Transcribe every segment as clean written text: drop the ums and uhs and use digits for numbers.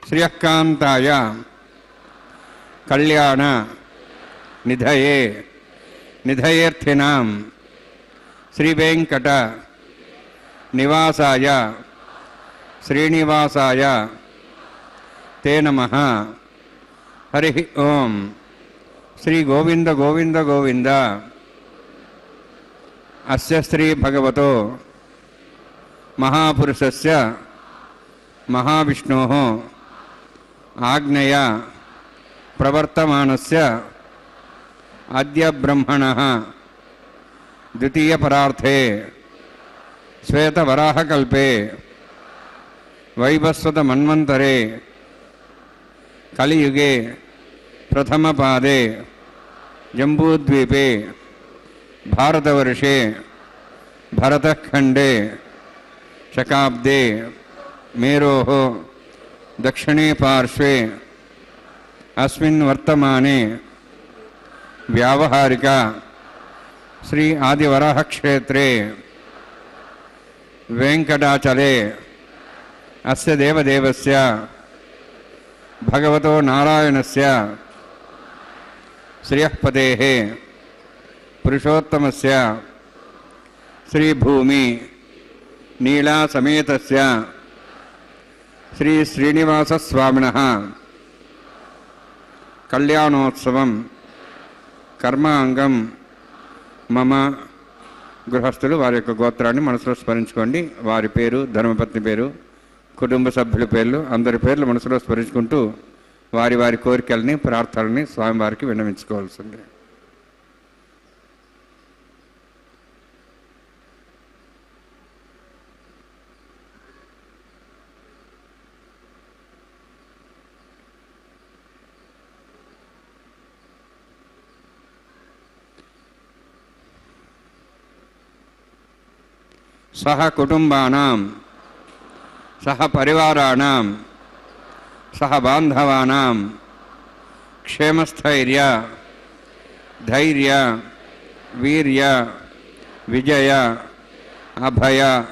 श्रियकांताय कल्याण निधये निधयेर्थिनां श्रीवेंकट निवासाय श्रीनिवासाय ते नमः। हरि ओं। श्री गोविंद गोविंद गोविंद। अस्य श्री भगवतो महापुरुषस्य महाविष्णोः आज्ञया प्रवर्तमानस्य अद्य ब्रह्मणः द्वितीय परार्थे श्वेतवराहकल्पे वैवस्वत मन्वन्तरे कलियुगे प्रथमपादे जम्बूद्वीपे भारतवर्षे भरतखण्डे शकाब्दे मेरोः दक्षिणे पार्श्वे अस्मिन् वर्तमाने व्यावहारिक श्री आदिवराह क्षेत्रे वेंकटाचले अस्य देवदेवस्य भगवतो नारायणस्य श्रियःपतेः पुरुषोत्तमस्य श्री भूमि नीला समेतस्य श्री श्रीनिवास स्वामिनः कल्याणोत्सवं కర్మాంగం మమ. గృహస్థులు వారి యొక్క గోత్రాన్ని మనసులో స్మరించుకోండి. వారి పేరు, ధర్మపత్ని పేరు, కుటుంబ సభ్యుల పేర్లు, అందరి పేర్లు మనసులో స్మరించుకుంటూ వారి వారి కోరికల్ని, ప్రార్థనల్ని స్వామివారికి విన్నవించుకోవాల్సిందే. సహ కుటుంబానాం, సహ పరివారాణం, సహ బాంధవానాం క్షేమస్థైర్య ధైర్య వీర్య విజయ అభయ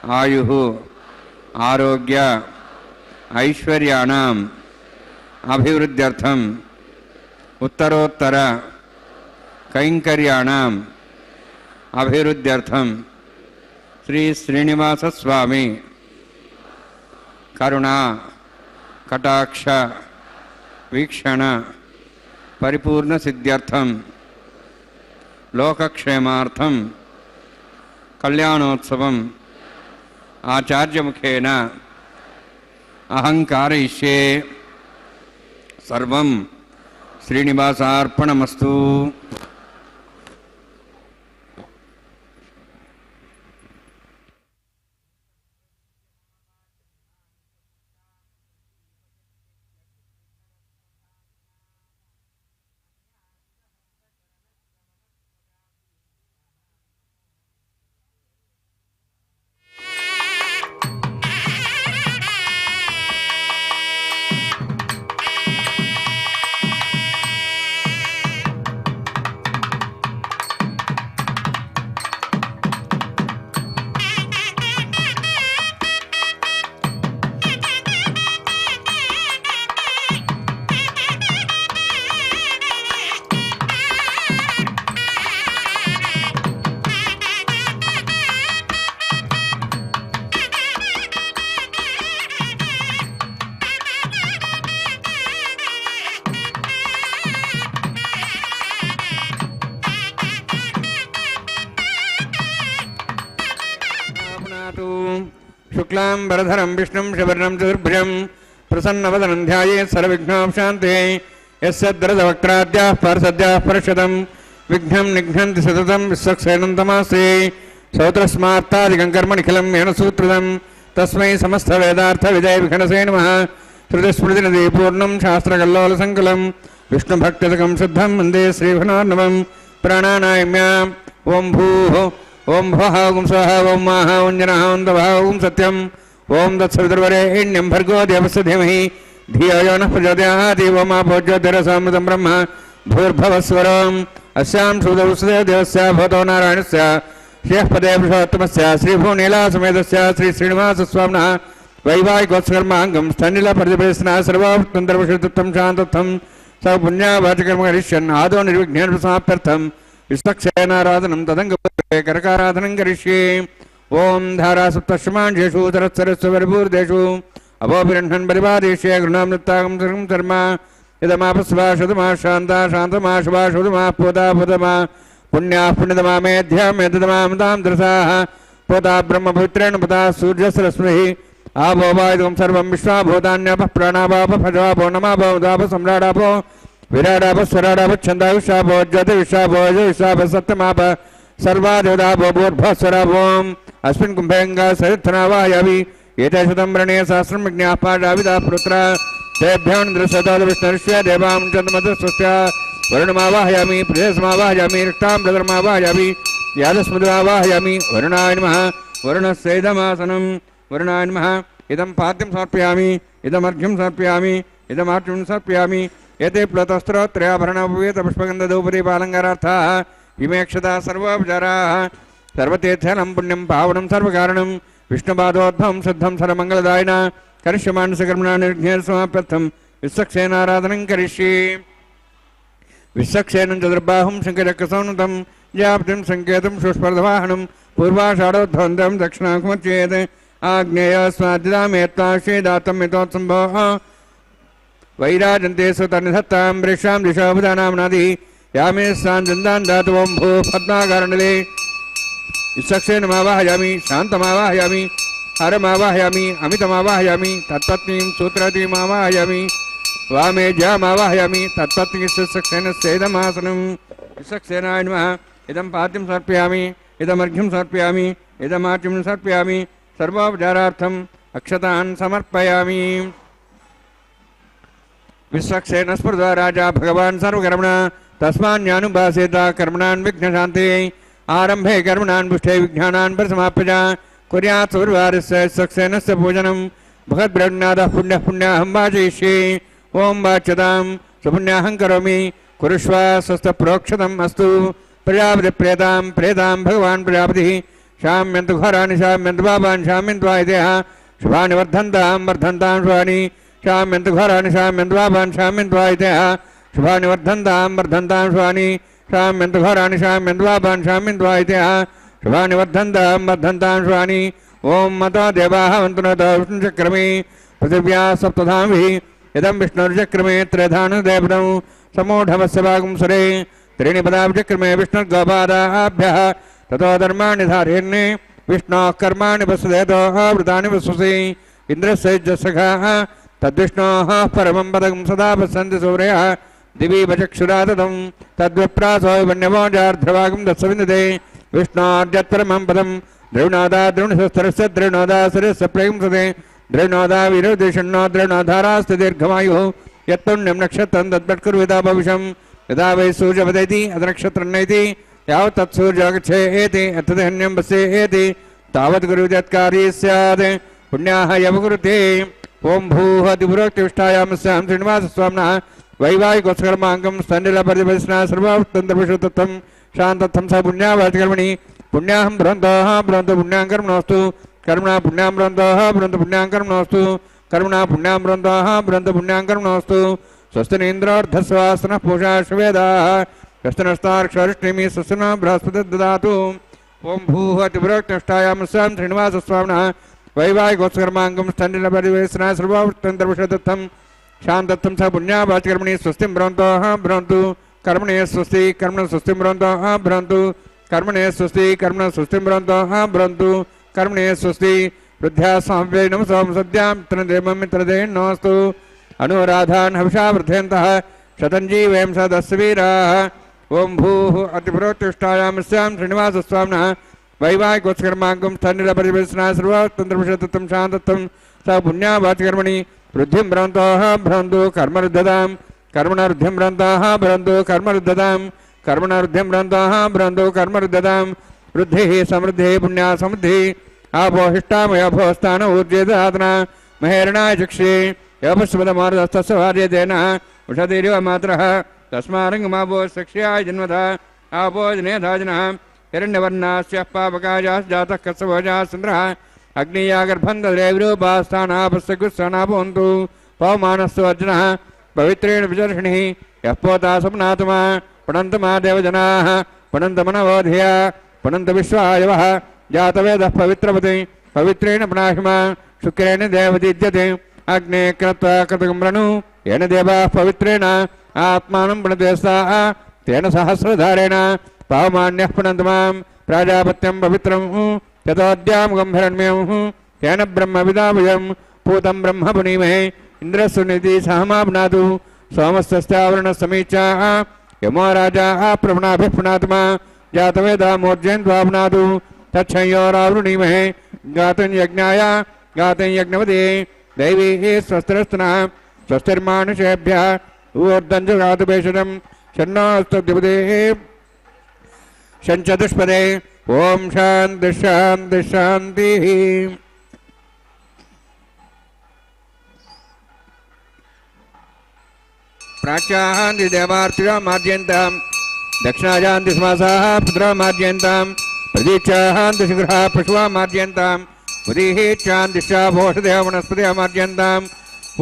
ఆయు ఆరోగ్య ఐశ్వర్యాణం అభివృద్ధ్యర్థం ఉత్తరోత్తర కైంకర్యాణం అభివృద్ధ్యర్థం శ్రీ శ్రీనివాస స్వామి కరుణా కటాక్ష వీక్షణ పరిపూర్ణ సిద్ధ్యర్థం లోకక్షేమార్థం కళ్యాణోత్సవం ఆచార్యముఖేన అహం కారయిష్యే. సర్వం శ్రీనివాసార్పణమస్తు. శుక్లాంబరధరం విష్ణుం శబర్ణం చతుర్భుజం ప్రసన్నవదనం ధ్యాయేత్ సర్వవిఘ్నోపశాంతే. యస్యద్రదవక్త్రాద్యాః పార్షద్యాః పరషదం విఘ్నం నిఘ్నంతి సతతం విశ్వక్సేనం తమాశ్రే. సౌత్రస్మాత్తాదికం కర్మ నిఖిలం ఏన సూత్రితం తస్మై సమస్త వేదార్థ విజయ విఘనసే నమః. శృతిస్మృతినదీ పూర్ణం శాస్త్రకల్లోల సంకులం విష్ణుభక్తిదకం శుద్ధం వందే శ్రీభనార్ణవం. ప్రాణానాయమ్య ఓం భూః ఓం భువః ఓం స్వః ఓం మాః ఓం జనః ఓం తవః ఓం సత్యం ఓం తత్సవితుర్వరేణ్యం భర్గో దేవस्य धीमहि धियो यो नः प्रचोदयात्. ओम आपो ज्योतिरसामृतं ब्रह्म भूर्भुवस्वरम् अस्यां श्रुतौ देवस्य भवतो नारायणस्य श्रियः पदे पुरुषोत्तमस्य श्रीभूनीलासमेतस्य श्री श्रीनिवासस्वामिनः वैवाहिकोत्सकर्माङ्गं स्थनिलपरिदेशना सर्वतन्त्रवशुद्धं शान्तत्वं स पुण्यावाचकर्म करिष्यन् आदौ निर्विघ्नेन समाप्त्यर्थं विश्वक्षेनाराधनं तदङ्गे करकाराधनं करिष्ये. ओं धारासप्तशमांशेषु तरत्सरस्व परिपूर्देषु अभोभिरह्णन् परिपादेश्ये गृहामृत्तागं सर्वं कर्म इदमापस्वा शुदमा शान्ता शान्तमा शुभा शुदमा पोता पुतमा पुण्याः पुण्यतमा मेध्या मेदतमामतां द्रसाः पोता ब्रह्मपुत्रेण पुता सूर्यसरस्वैः आपो वायुं सर्वं विश्वाभूतान्यपः प्राणापापः भजवापो नमापो उदापो सम्राडापो विराडापो स्वराडापो छन्दाविशापो ज्योतिविशापो यजुविशापो सत्यमाप सर्वादेवतापो भूर्भस्वरापोम् अस्मिन् कुम्भेऽङ्गा सरित्थनावायावि एतेषुतं व्रणे सहस्रं विज्ञाः पाठाविदा पुत्रा तेभ्योऽन्द्रसतोदविष्णुर्ष्य देवां चन्द्रमतस्वस्य वरुणमावाहयामि प्रदेशमावाहयामि रक्ताम्बरमावाहयामि यादस्मृतिमावाहयामि. वरुणाय नमः. वरुणस्यैदमासनं वरुणाय नमः. इदं पाद्यं समर्पयामि इदमर्घ्यं समर्पयामि इदमार्घ्यं समर्पयामि. एते प्लतस्त्रोत्रयाभरणोपवेतपुष्पगन्धधूपदीपालङ्कारार्थाः इमेक्षता सर्वोपचाराः सर्वतीर्थनं पुण्यं पावनं सर्वकारणं विष्णुपादोद्भवं शुद्धं सर्वमङ्गलदायिन करिष्यमानसकर्मणा निर्घ्नेन समाप्त्यर्थं विश्वक्सेनाराधनं करिष्ये. विश्वक्सेनं चतुर्बाहुं शङ्खचक्रसंनुतं ज्याप्तिं सङ्केतं सुस्पर्धवाहनं पूर्वाषाढोद्धवन्तं दक्षिणाकुमच्चेत् आग्नेयस्वाद्यतामेत्ताश्रीदातं मितोत्सम्भोः वैराजन्ते सुतनिधत्तां वृक्षां दिशोपदानाम्नादि यामे स्थान धातु ओम भू पद्माकारण्डले विसक्षेणमावाहयामि शान्तमावाहयामि हरमावाहयामि अमितमावाहयामि तत्पत्नीं सूत्रवतीमावाहयामि वामे ज्यामावाहयामि तत्पत्नी सुसक्षेण सेदमासनं विसक्षेणाय नमः इदं पाद्यं समर्पयामि इदमर्घ्यं समर्पयामि इदमार्घ्यं समर्पयामि सर्वोपचारार्थम् अक्षतान् समर्पयामि विश्वक्षेण स्मृत्वा राजा भगवान् सर्वकर्मणा तस्मान्यानुभासेत कर्मणान् विघ्नशान्ते आरम्भे कर्मणान् पुष्टे विज्ञानान् परिसमाप्य कुर्यात् सूर्यवारस्य विश्वक्षेणस्य पूजनं भगवद्ब्रह्मनादः पुण्यः पुण्याहं वाचयिष्ये ओं वाच्यतां सुपुण्याहं करोमि कुरुष्व स्वस्तप्रोक्षतम् अस्तु प्रजापति प्रेतां भगवान् प्रजापतिः शाम्यन्तु घोराणि शाम्यन्तु पापान् शाम्यन्त्वायतेः शुभानि वर्धन्तां वर्धन्तां शुभानि शाम्यन्तु घोराणि शाम्यन्तु पापान् शाम्यन्त्वायतेः शुभानि वर्धन्तां वर्धन्तां शुभानि शाम्यन्तु घोराणि शाम्यन्तु पापान् शाम्यन्त्वायतेः शुभानि वर्धन्तां वर्धन्तां शुभानि ओं मतो देवाः वन्तु नतो विष्णुचक्रमे पृथिव्या सप्तधाभिः इदं विष्णुर्चक्रमे त्रिधानुदेवतं समूढमस्य वागुंसरे त्रीणि पदाब्जक्रमे विष्णुर्गोपादाभ्यः ततो धर्माणि धारयन्ने विष्णोः कर्माणि वसुदेतोः वृतानि वसुषि इन्द्रस्य सखाः तद्विष्णोः परमं पदं सदा पश्यन्ति सूर्यः दिवि वचक्षुरा ददं तद्विप्रासो वन्यमोजार्ध्रवागं दत्सविन्दते विष्णोर्यत्परमं पदं द्रविणोदा द्रविणशस्त्रस्य द्रविणोदा शिरस्य प्रयुंसते द्रविणोदा विरोधिषण्णो द्रविणोधारास्ति दीर्घमायुः यत्पुण्यं नक्षत्रं तद्वत्कुर्विदा भविष्यं यदा वै सूर्यपदेति अधनक्षत्रन्नैति यावत् तत्सूर्योगच्छेति अतधन्यं वस्येति तावत् गुरुजत्कारी स्यात् पुण्याः यवकुरुते ओं भूः अतिपुरोक्तिष्ठायामस्यां श्रीनिवासस्वामिनः वैवाहिकोत्सकर्माङ्गं स्तण्डिलपरिपरिस्ना सर्वतन्त्रविशुद्धत्वं शान्तत्वं स पुण्यावाचकर्मणि पुण्याहं भ्रवन्तः भ्रवन्तु पुण्यां कर्मणोऽस्तु कर्मणा पुण्यां भ्रवन्तः भ्रवन्तु पुण्यां कर्मणोऽस्तु कर्मणा पुण्यां भ्रवन्तः भ्रवन्तु पुण्यां कर्मणोऽस्तु स्वस्तिनेन्द्रार्धस्वासनः पूषा श्वेदाः स्वस्तिनस्तार्क्षरिष्टिमि स्वस्तिनो बृहस्पतिर्दधातु ददातु ओं भूः अतिपुरोक्तिष्ठायामस्यां श्रीनिवासस्वामिनः वैवाहिकोत्सकर्माङ्गं स्तण्डिलपरिवेशना सर्वतन्त्रविशुद्धत्वं शान्तत्वं स पुण्यावाचकर्मणि स्वस्तिं भ्रवन्तः भ्रवन्तु कर्मणे स्वस्ति कर्मण स्वस्तिं भ्रवन्तः भ्रवन्तु कर्मणे स्वस्ति कर्मण स्वस्तिं भ्रवन्तः भ्रवन्तु कर्मणे स्वस्ति वृद्ध्या स्वाम्यै नमः सद्यां मित्रदेवं मित्रदेन्नोऽस्तु अनुराधान् हविषा वृद्धयन्तः शतञ्जीवयं सदस्वीराः ओं भूः अतिपुरोत्तिष्ठायामस्यां श्रीनिवासस्वामिनः वैवाहिकोत्सकर्माङ्गं स्तण्डिलपरिवेशना सर्वतन्त्रविशुद्धत्वं शान्तत्वं स पुण्यावाचकर्मणि वृद्धिं भ्रवन्तः भ्रवन्तु कर्मरुद्धतां कर्मणवृद्धिं भ्रवन्तः भ्रवन्तु कर्मरुद्धतां कर्मणवृद्धिं भ्रवन्तः भ्रवन्तु कर्मरुद्धतां वृद्धिः समृद्धिः पुण्या समृद्धिः आपोहिष्टामयोभोस्थान ऊर्जेदातना महेरणाय चक्षे यपस्वदमार्दस्तस्य भार्यतेन उषधीरिव मात्रः तस्मारङ्गमाभो सक्ष्याय जन्मथा आपोजनेधाजनः हिरण्यवर्णास्य पापकायाः जातः कस्यभोजाः चन्द्रः अग्नियागर्भं दद्रेविरूपास्थानापस्यगुस्सना भवन्तु पवमानस्तु अर्जुनः पवित्रेण विचर्षणिः यः पोता स्वप्नात्मा पठन्तु मा देवजनाः पठन्तमनवोधिया पठन्तु विश्वायवः जातवेदः पवित्रवति पवित्रेण पुनाहिमा शुक्रेण देवदीज्यते अग्ने कृत्वा कृतकं रणु येन देवाः पवित्रेण आत्मानं पुनदेस्ताः तेन सहस्रधारेण पावमान्यः पुनन्तु मां प्राजापत्यं पवित्रं यतोऽद्यामुखं हिरण्मयं तेन ब्रह्मविदामयं पूतं ब्रह्म पुनीमहे इन्द्रस्सुनिधि सहमाप्नातु सोमस्तस्यावरणसमीचाः यमो राजा प्रवणाभिः पुनात्मा जातवेदा मूर्जयन्त्वाप्नातु तच्छयोरावृणीमहे गातुं यज्ञाय गातुं यज्ञवते दैवी स्वस्तिरस्तनः स्वस्तिर्मानुषेभ्यः ऊर्ध्वं जगातु भेषजं शन्नोऽस्तु द्विपदेः शञ्चतुष्पदे ओं शान्ति शान्ति शान्तिः प्राच्यान्ति देवार्तिरा मार्जयन्तां दक्षिणायान्ति समासाः पुत्रा मार्जयन्तां प्रदीक्षान्ति शीघ्रः पशुवा मार्जयन्तां उदीहीच्छान्तिश्चा भोषदेव वनस्पतिः मार्जयन्तां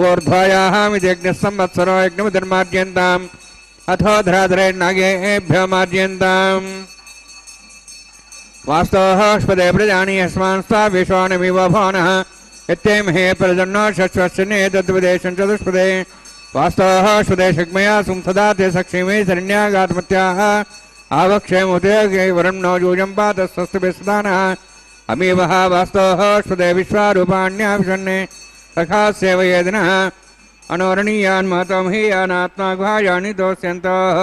ऊर्ध्वायाः विजज्ञः संवत्सरो यज्ञमुदर्मार्जयन्ताम् अथो धराधरे नागेभ्यो मार्जयन्ताम् वास्तवस्पदे प्रजानि अस्मान् स्वा विश्वानमिव भवनः यत्तेमहे प्रजन्नो शश्वस्य नेतद्वदेशं चतुष्पदे वास्तवः स्वदेशग्मया सुंसदा ते सक्षेमे शरण्यागातमत्याः आवक्षयमुदय वरं नो यूजं पात स्वस्ति विस्तानः अमीवः वास्तवः स्वदे विश्वारूपाण्याभिषन्ने सखा सेवयेदिनः अनोरणीयान् महतमहीयानात्मा गुहायानि दोष्यन्तः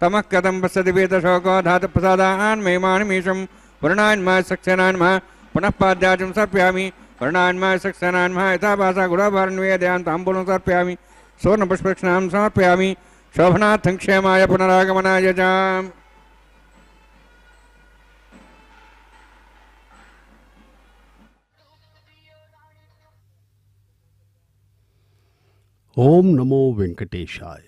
तमः कथं पश्यति पीतशोको धातुप्रसादान् महिमानमीशं वर्णान्मः सक्सेनान्मः पुनः पाद्याचं सर्पयामि वर्णान्मः सक्सेनान्मः यथा भाषा गुणाभरणवेदयान् ताम्बूलं सर्पयामि सुवर्णपुष्पक्षणां समर्पयामि शोभनार्थं क्षेमाय पुनरागमनाय च। ओम नमो वेंकटेशाय।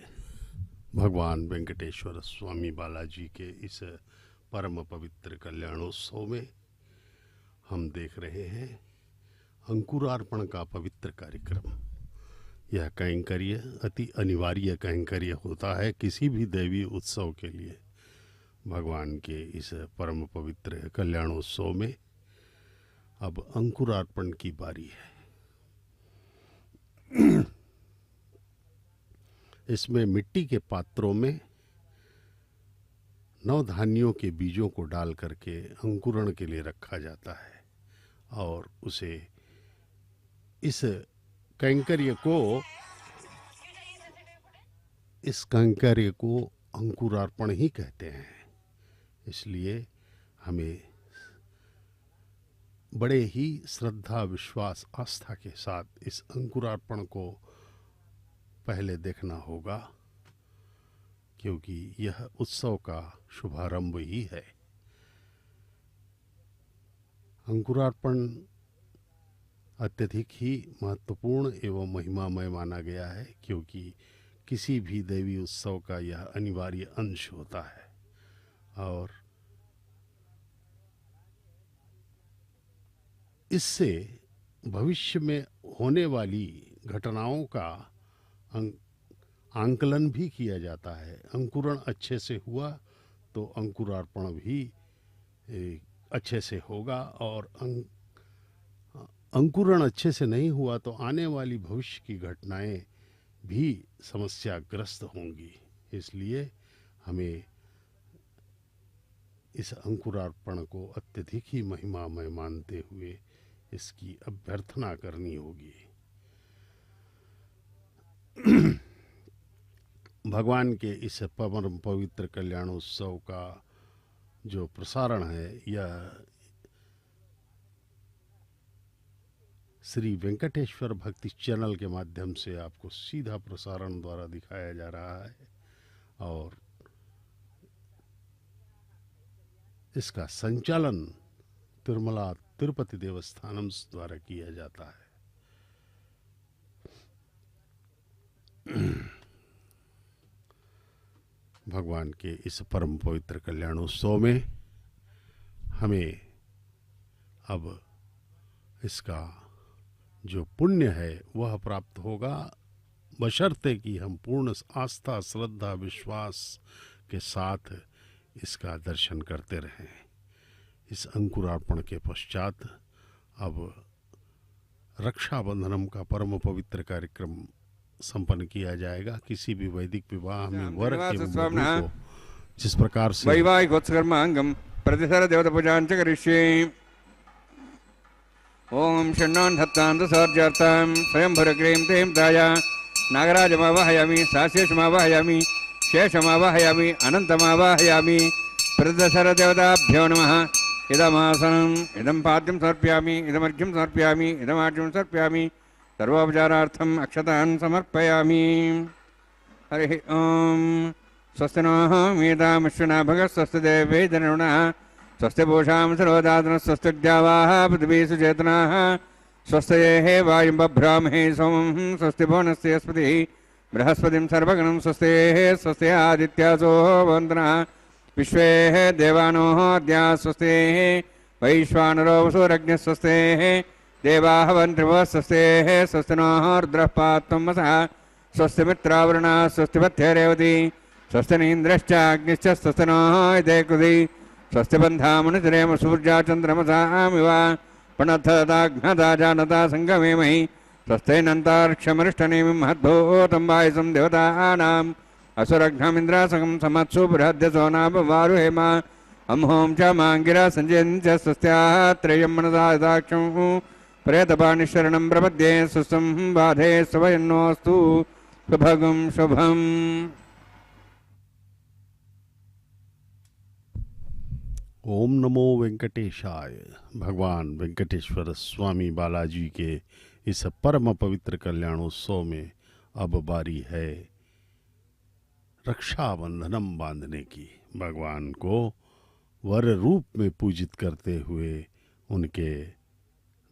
भगवान वेंकटेश्वर स्वामी बालाजी के इस परम पवित्र कल्याणोत्सव में हम देख रहे हैं अंकुरार्पण का पवित्र कार्यक्रम। यह कैंकर्य अति अनिवार्य कैंकर्य होता है किसी भी दैवी उत्सव के लिए। भगवान के इस परम पवित्र कल्याणोत्सव में अब अंकुरार्पण की बारी है। इसमें मिट्टी के पात्रों में नवधान्यों के बीजों को डाल करके अंकुरण के लिए रखा जाता है और उसे इस कैंकर्य को अंकुरार्पण ही कहते हैं। इसलिए हमें बड़े ही श्रद्धा विश्वास आस्था के साथ इस अंकुरार्पण को पहले देखना होगा, क्योंकि यह उत्सव का शुभारंभ ही है। अंकुरार्पण अत्यधिक ही महत्वपूर्ण एवं महिमामय माना गया है, क्योंकि किसी भी देवी उत्सव का यह अनिवार्य अंश होता है और इससे भविष्य में होने वाली घटनाओं का आंकलन भी किया जाता है। अंकुरण अच्छे से हुआ तो अंकुरार्पण भी अच्छे से होगा और अंकुरण अच्छे से नहीं हुआ तो आने वाली भविष्य की घटनाएं भी समस्याग्रस्त होंगी। इसलिए हमें इस अंकुरार्पण को अत्यधिक ही महिमामय मानते हुए इसकी अभ्यर्थना करनी होगी। भगवान के इस परम पवित्र कल्याणोत्सव का जो प्रसारण है यह श्री वेंकटेश्वर भक्ति चैनल के माध्यम से आपको सीधा प्रसारण द्वारा दिखाया जा रहा है और इसका संचालन तिरुमला तिरुपति देवस्थानम द्वारा किया जाता है। भगवान के इस परम पवित्र कल्याणोत्सव में हमें अब इसका जो पुण्य है वह प्राप्त होगा, बशर्ते कि हम पूर्ण आस्था श्रद्धा विश्वास के साथ इसका दर्शन करते रहें। इस अंकुरार्पण के पश्चात अब रक्षाबंधनम का परम पवित्र कार्यक्रम संपन्न किया जाएगा। किसी भी वैदिक विवाह में वर के वधू को जिस प्रकार से वैवाहिक उत्सर्मांगम प्रतिसर देवता पूजांच करिष्ये। ओम षण्णान् धत्तान् सौर्यार्थं स्वयंभर क्रीं तें दाया नागराजमावाहयामि साशेषमावाहयामि शेषमावाहयामि अनन्तमावाहयामि। प्रतिसर देवताभ्यो नमः। इदमासनम् इदं पाद्यं समर्पयामि इदमर्घ्यं समर्पयामि इदमार्घ्यं समर्पयामि सर्वोपचारार्थम् अक्षतान् समर्पयामि। हरिः ओम। स्वस्ति नः मेधामश्विना भगः स्वस्ति देवे जनरुणः स्वस्ति पूषां सरोदातनः स्वस्ति द्यावाः पृथिवी सुचेतनाः स्वस्ति वायुं बभ्रामहे सोमं स्वस्ति भुवनस्य स्पतिः बृहस्पतिं सर्वगणं स्वस्ति स्वस्ति आदित्यासो वन्दनः विश्वे देवानो अद्या स्वस्ति वैश्वानरो वसुरज्ञः स्वस्ति देवाः वन्त्रिवः स्वस्ति स्वस्ति नः रुद्रः पात्वं वसः स्वस्ति मित्रावरुणः स्वस्ति पथ्ये रेवती स्वस्ति नीन्द्रश्च अग्निश्च स्वस्ति नः इदे कृधि स्वस्ति बन्धामनुचरेम सूर्या चन्द्रमसामिव प्रणतदाघ्नदा जानता सङ्गमे महि स्वस्तेनन्तार्क्ष्यमरिष्टनेमिं महद्भूतं वायुसं देवतानाम् असुरघ्नमिन्द्रासकं समत्सु बृहद्यसो नापवारुहेम अम्हों च माङ्गिरा सञ्जयन्त्य स्वस्त्यात्रेयं मनसा दाक्षं प्रेतपाणिशरणं प्रपद्ये सुस्तं बाधे स्वयन्नोऽस्तु शुभगं शुभम्। ओम नमो वेंकटेशाय। भगवान वेंकटेश्वर स्वामी बालाजी के इस परम पवित्र कल्याणोत्सव में अब बारी है रक्षाबंधनम बांधने की। भगवान को वर रूप में पूजित करते हुए उनके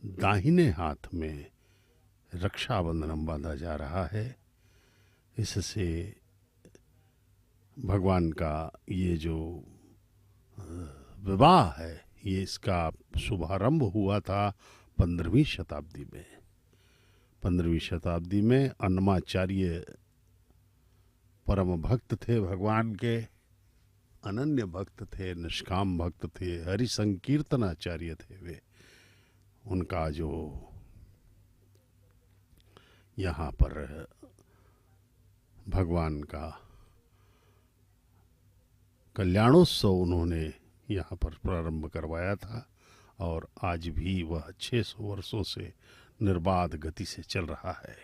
दाहिने हाथ में रक्षाबंधनम बांधा जा रहा है। इससे भगवान का ये जो विवाह है, ये इसका शुभारंभ हुआ था 15वीं शताब्दी में। 15वीं शताब्दी में अन्नमाचार्य परम भक्त थे भगवान के, अनन्य भक्त थे, निष्काम भक्त थे, हरि संकीर्तनाचार्य थे वे। उनका जो यहाँ पर भगवान का कल्याणोत्सव उन्होंने यहाँ पर प्रारंभ करवाया था और आज भी वह 600 वर्षों से निर्बाध गति से चल रहा है।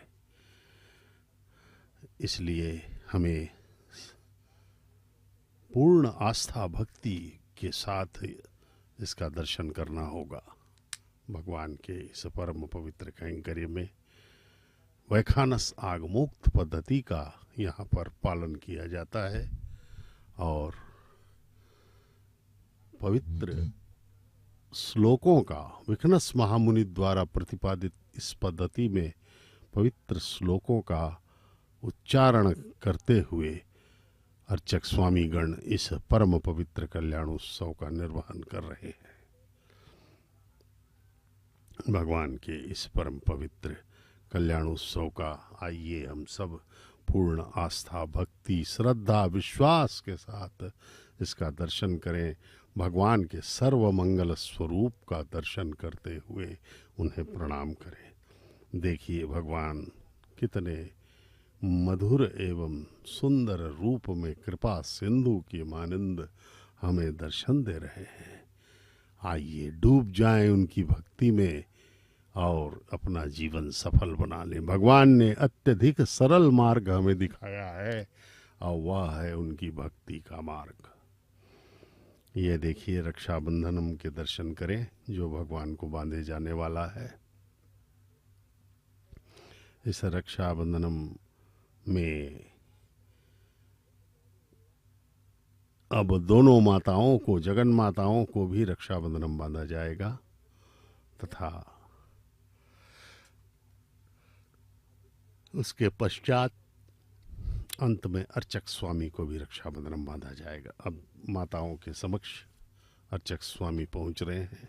इसलिए हमें पूर्ण आस्था भक्ति के साथ इसका दर्शन करना होगा। भगवान के इस परम पवित्र कैंकर्य में वैखानस आगमोक्त पद्धति का यहाँ पर पालन किया जाता है और पवित्र श्लोकों का विखनस महामुनि द्वारा प्रतिपादित इस पद्धति में पवित्र श्लोकों का उच्चारण करते हुए अर्चक स्वामी गण इस परम पवित्र कल्याणोत्सव का निर्वहन कर रहे हैं। भगवान के इस परम पवित्र कल्याणोत्सव का आइए हम सब पूर्ण आस्था भक्ति श्रद्धा विश्वास के साथ इसका दर्शन करें। भगवान के सर्व मंगल स्वरूप का दर्शन करते हुए उन्हें प्रणाम करें। देखिए भगवान कितने मधुर एवं सुंदर रूप में कृपा सिंधु की मानिंद हमें दर्शन दे रहे हैं। आइए डूब जाएं उनकी भक्ति में और अपना जीवन सफल बना लें। भगवान ने अत्यधिक सरल मार्ग हमें दिखाया है और वह है उनकी भक्ति का मार्ग। ये देखिए रक्षाबंधनम के दर्शन करें जो भगवान को बांधे जाने वाला है। इस रक्षाबंधनम में अब दोनों माताओं को, जगन माताओं को भी रक्षाबंधनम बांधा जाएगा तथा उसके पश्चात अंत में अर्चक स्वामी को भी रक्षाबंधनम बांधा जाएगा। अब माताओं के समक्ष अर्चक स्वामी पहुंच रहे हैं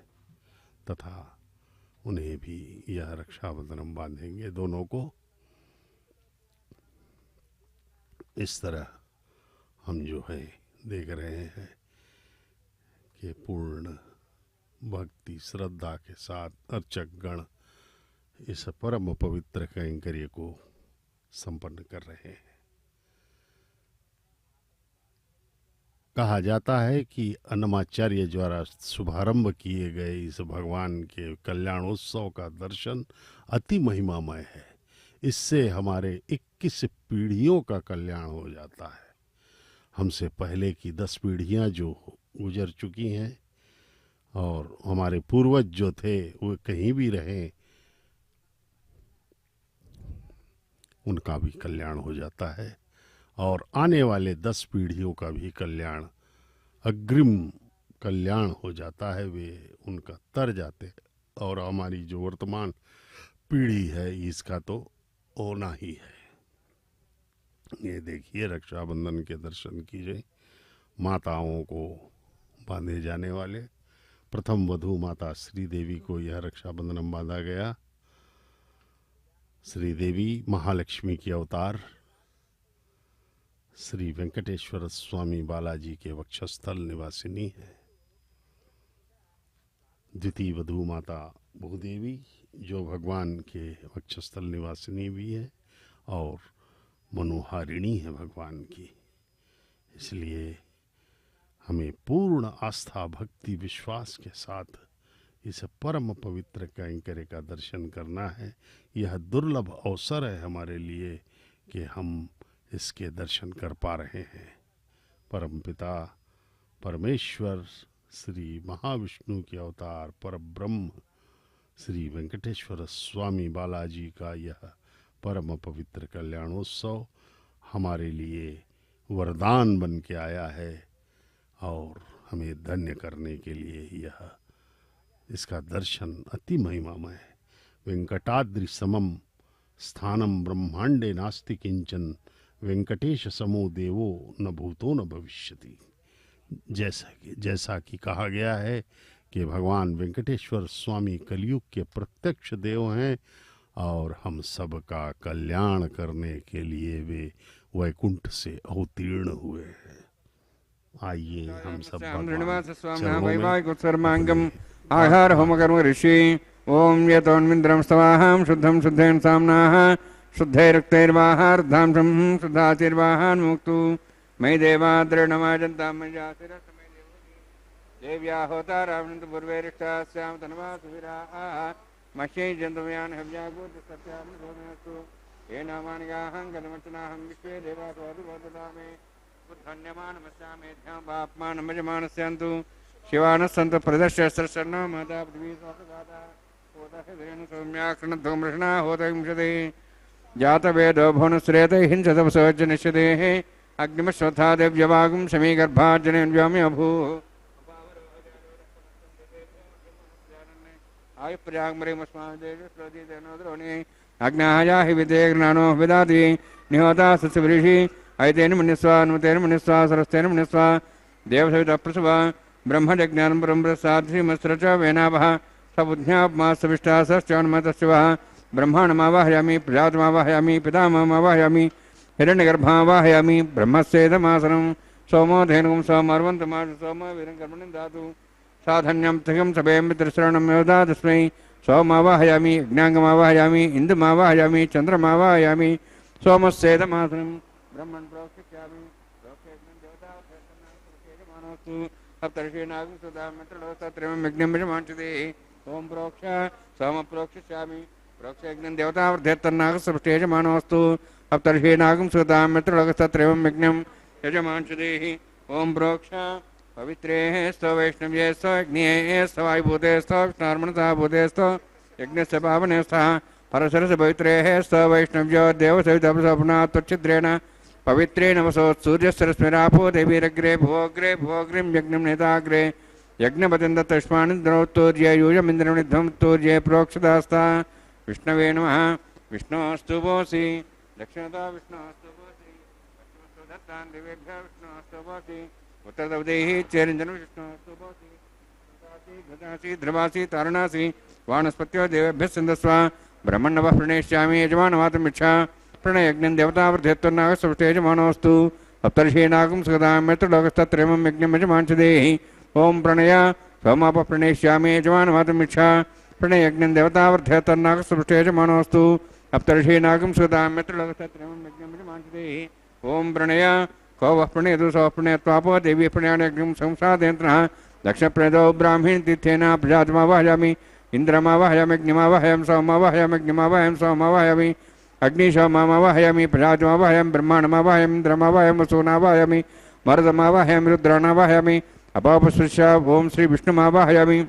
तथा उन्हें भी यह रक्षाबंधनम बांधेंगे दोनों को। इस तरह हम जो है देख रहे हैं कि पूर्ण भक्ति श्रद्धा के साथ अर्चक गण इस परम पवित्र कैंकर्य को संपन्न कर रहे हैं। कहा जाता है कि अन्नमाचार्य द्वारा शुभारंभ किए गए इस भगवान के कल्याणोत्सव का दर्शन अति महिमामय है। इससे हमारे 21 पीढ़ियों का कल्याण हो जाता है। हमसे पहले की 10 पीढ़ियां जो गुजर चुकी हैं और हमारे पूर्वज जो थे वो कहीं भी रहें, उनका भी कल्याण हो जाता है और आने वाले 10 पीढ़ियों का भी कल्याण, अग्रिम कल्याण हो जाता है। वे उनका तर जाते हैं और हमारी जो वर्तमान पीढ़ी है इसका तो होना ही है। ये देखिए रक्षाबंधन के दर्शन कीजिए। माताओं को बांधे जाने वाले प्रथम वधू माता श्री देवी को यह रक्षाबंधन बांधा गया। श्री देवी महालक्ष्मी की अवतार श्री वेंकटेश्वर स्वामी बालाजी के वक्षस्थल निवासिनी है। द्वितीय वधू माता भूदेवी जो भगवान के वक्षस्थल निवासिनी भी है और मनोहारिणी है भगवान की। इसलिए हमें पूर्ण आस्था भक्ति विश्वास के साथ इस परम पवित्र कैंकर्य का दर्शन करना है। यह दुर्लभ अवसर है हमारे लिए कि हम इसके दर्शन कर पा रहे हैं। परमपिता परमेश्वर श्री महाविष्णु के अवतार परब्रह्म श्री वेंकटेश्वर स्वामी बालाजी का यह परम पवित्र कल्याणोत्सव हमारे लिए वरदान बन के आया है और हमें धन्य करने के लिए यह इसका दर्शन अति महिमामय है। वेंकटाद्रि समम स्थानम ब्रह्मांडे नास्ति किंचन वेंकटेश समो देवो न भूतो न भविष्यति। जैसा कि कहा गया है कि भगवान वेंकटेश्वर स्वामी कलयुग के प्रत्यक्ष देव हैं और हम सबका कल्याण करने के लिए वे वैकुंठ से अवतीर्ण हुए हैं। आइए हम सब आहार होम कर्म ऋषि ओम यतोन्मिन्द्रम स्तवाहं शुद्धं शुद्धेन साम्नाः शुद्धैरुक्तैर्वाहार्धांशं शुद्धातिर्वाहान् मुक्तु मयि देवा दृढमाजन्तां मय्यासिरसमय देव्या होतारावन्तु पूर्वैरिष्टास्यां तन्वा सुविराः मह्यै जन्तुमयान् हव्यागोत्सत्यामस्तु ये नामानिगाहं गतमचनाहं विश्वे देवासु अदुभवददामे बुद्धन्यमानमस्यामेध्यां पाप्मानमजमानस्यन्तु शिवानस्सन्तु प्रदर्शस्त्रशर्णो माता पृथ्वी स्वासगाता होतहिद्रेणु सौम्याक्षणध्वमृषणा होतविंशते जातवेदो भुवनश्रेतैहिंसतपसोज्जनिष्यतेः अग्निमश्वथा देव्यवागुं समीगर्भार्जनेन्व्योम्यभू आयुप्रयाग्मरिमस्मादेशोदितेनोद्रोणे अग्नायाहि विदेग्नानो विदाति निहोता सस्यवृषि ऐतेन मन्यस्वा अनुतेन मन्यस्वा सरस्तेन मन्यस्वा देवसवितप्रसवा ब्रह्मजज्ञानं ब्रह्मप्रसाद श्रीमस्रच वेनावः सबुद्ध्यापमास्तविष्टा सश्चान्मतस्य वः ब्रह्माणमावाहयामि प्रजातमावाहयामि पितामहमावाहयामि हिरण्यगर्भावाहयामि ब्रह्मस्येदमासनं सोमो धेनुं सोमर्वन्तमास सोम वीरं कर्मणि दातु साधन्यं तिगं सभें मित्रश्रवणं योदा तस्मै सोमावाहयामि यज्ञाङ्गमावाहयामि इन्दुमावाहयामि चन्द्रमावाहयामि सोमस्येदमासनं ब्रह्मन् प्रोक्षिष्यामि देवतास्तु सप्तर्षीनागं सुधा मित्रलोकत्रयं यज्ञं यजमानचते ओम प्रोक्ष सोम प्रोक्षिष्यामि प्रोक्षयज्ञं देवतावर्धेत्तन्नागसृष्टेजमानोऽस्तु सप्तर्षीनागं सुधा मित्रलोकत्रयं यज्ञं यजमानचते ओम प्रोक्ष पवित्रे स्तो वैष्णव्ये स्तो यज्ञे स्तो वायुभूते स्तो विष्णार्मणतः भूते स्तो यज्ञस्य पावने स्तः परशरस्य पवित्रे स्तो वैष्णव्यो देवसवितपसोपना त्वच्छिद्रेण पवित्रे नमसो सूर्यस्रस्मिरापो देवीरग्रे भोग्रे भोग्रीं यज्ञं नेताग्रे यज्ञपतिन्दतष्मानिन्द्रोत्तूर्ये यूयमिन्द्रनिध्वमुत्तूर्ये प्रोक्षदास्ता विष्णवे नमः विष्णोऽस्तु भोसि दक्षिणतो विष्णोऽस्तु भोसि विष्णोऽस्तु दत्तान् दिवेभ्यः विष्णोऽस्तु भोसि उत्तरदवदेहि चेरञ्जनं विष्णोऽस्तु भोसि घटासि ध्रुवासि तारणासि वानस्पत्यो देवेभ्यः सिन्धस्व ब्रह्मण्णवः प्रणेष्यामि यजमानमातुमिच्छा प्रणयज्ञं देवतावर्धेत्तन्नागसृष्टेजमानोऽस्तु सप्तर्षीनागं सुगदां मित्रलोकस्तत्रयं यज्ञं यजमानचदेहि ओम प्रणय सोमापः प्रणेष्यामि यजमानमातुमिच्छा प्रणयज्ञं देवतावर्धेत्तन्नागसृष्टेजमानोऽस्तु सप्तर्षीनागं सुगदां मित्रलोकस्तत्रयं यज्ञं यजमानचदेहि ओम प्रणय को वः प्रणयतु सः प्रणयत्वापो देवी प्रणयानयज्ञं संसादयन्त्रः दक्षप्रणयतो ब्राह्मीण तीर्थेन प्रजातमावाहयामि इन्द्रमावाहयामि अग्निमावाहयामि सोममावाहयामि अग्निमावाहयामि सोममावाहयामि अग्निशोमावाहयामि प्रजातमावाहयामि ब्रह्माण्डमावाहयामि इन्द्रमावाहयामि वसूनावाहयामि मरुदमावाहयामि रुद्राणावाहयामि अपापस्पृश्य ओम श्री विष्णुमावाहयामि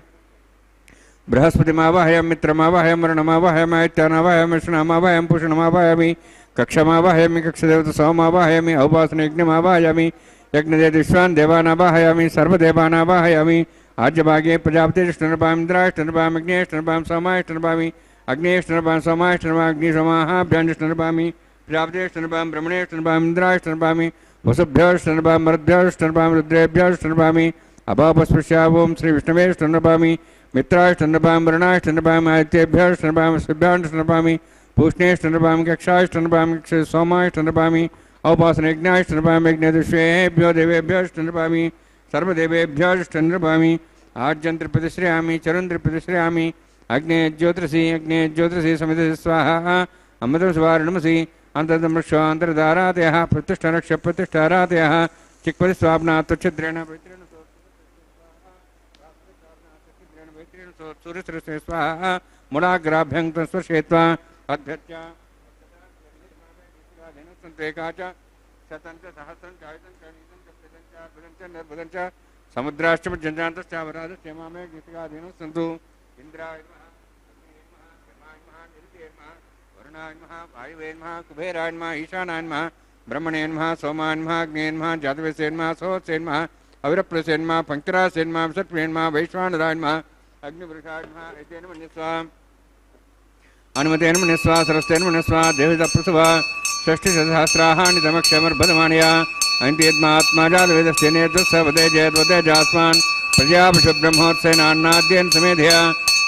बृहस्पतिमावाहयामि मित्रमावाहयामि वरुणमावाहयामि आदित्यानावाहयामि विष्णुमावाहयामि पूषणमावाहयामि कक्षमावाहयामि कक्षदेवता सोमावाहयामि औपासनयज्ञमावाहयामि यज्ञदेवविश्वान् देवानावाहयामि सर्वदेवानावाहयामि आज्यभागे प्रजापतिष्ठनपामि इन्द्राष्टनपामि अग्नेष्टनपामि सोमाष्टनपामि अग्नेष्टनपामि सोमाष्टनपामि अग्निशोमाभ्याण्डष्टनपामि प्रजापतिष्ठनपामि ब्रह्मणेष्टनपामि इन्द्राष्टनपामि वसुभ्योष्टनपामि मरुद्भ्योष्टनपामि रुद्रेभ्योष्टनपामि अपापस्पृश्य ओम श्री विष्णवेष्टनपामि मित्राष्टनपामि वरुणाष्टनपामि आदित्येभ्योष्टनपामि शिभ्याष्टनपामि पूष्णेष्टनपामि कक्षाष्टनपामि कक्ष सोमाष्टनपामि औपासनयज्ञाष्टनपामि यज्ञदिष्वेभ्यो देवेभ्योष्टनपामि सर्वदेवेभ्योष्टनपामि आज्यं प्रतिश्रयामि चरुं प्रतिश्रयामि अग्ने ज्योतिषी समिति स्वाहा अमृतं सुवारणमसि अंतर्दमृक्षो अंतर्धारातयः प्रतिष्ठरक्ष प्रतिष्ठारातयः चिक्पति स्वाप्ना तुच्छिद्रेण सूर्यसृष्टे स्वाहा मुलाग्राभ्यं स्पर्शयित्वा अध्यत्य समुद्राष्टमज्जन्तान्तश्चावराधश्चेमामे गीतिकाधीनो सन्तु इंद्राय नमः वरुणाय नमः वायुवे नमः कुबेराय नमः ईशानाय नमः ब्रह्मणे नमः सोमाय नमः अग्ने नमः जातवेसे नमः सोत्से नमः अविरप्लसे नमः पंक्तिरासे नमः विसर्पणे नमः वैश्वानराय नमः अग्निपुरुषाय नमः एतेन मन्यस्वा अनुमतेन मन्यस्वा सरस्तेन मन्यस्वा देवदप्रसवा षष्टिसहस्राणि तमक्षमर्भदमानया अंत्येत्मात्मा जातवेदस्तेनेतुस्सवदे जयद्वदे जास्मान् प्रजापशु ब्रह्मोत्सेनान्नाद्येन समेधया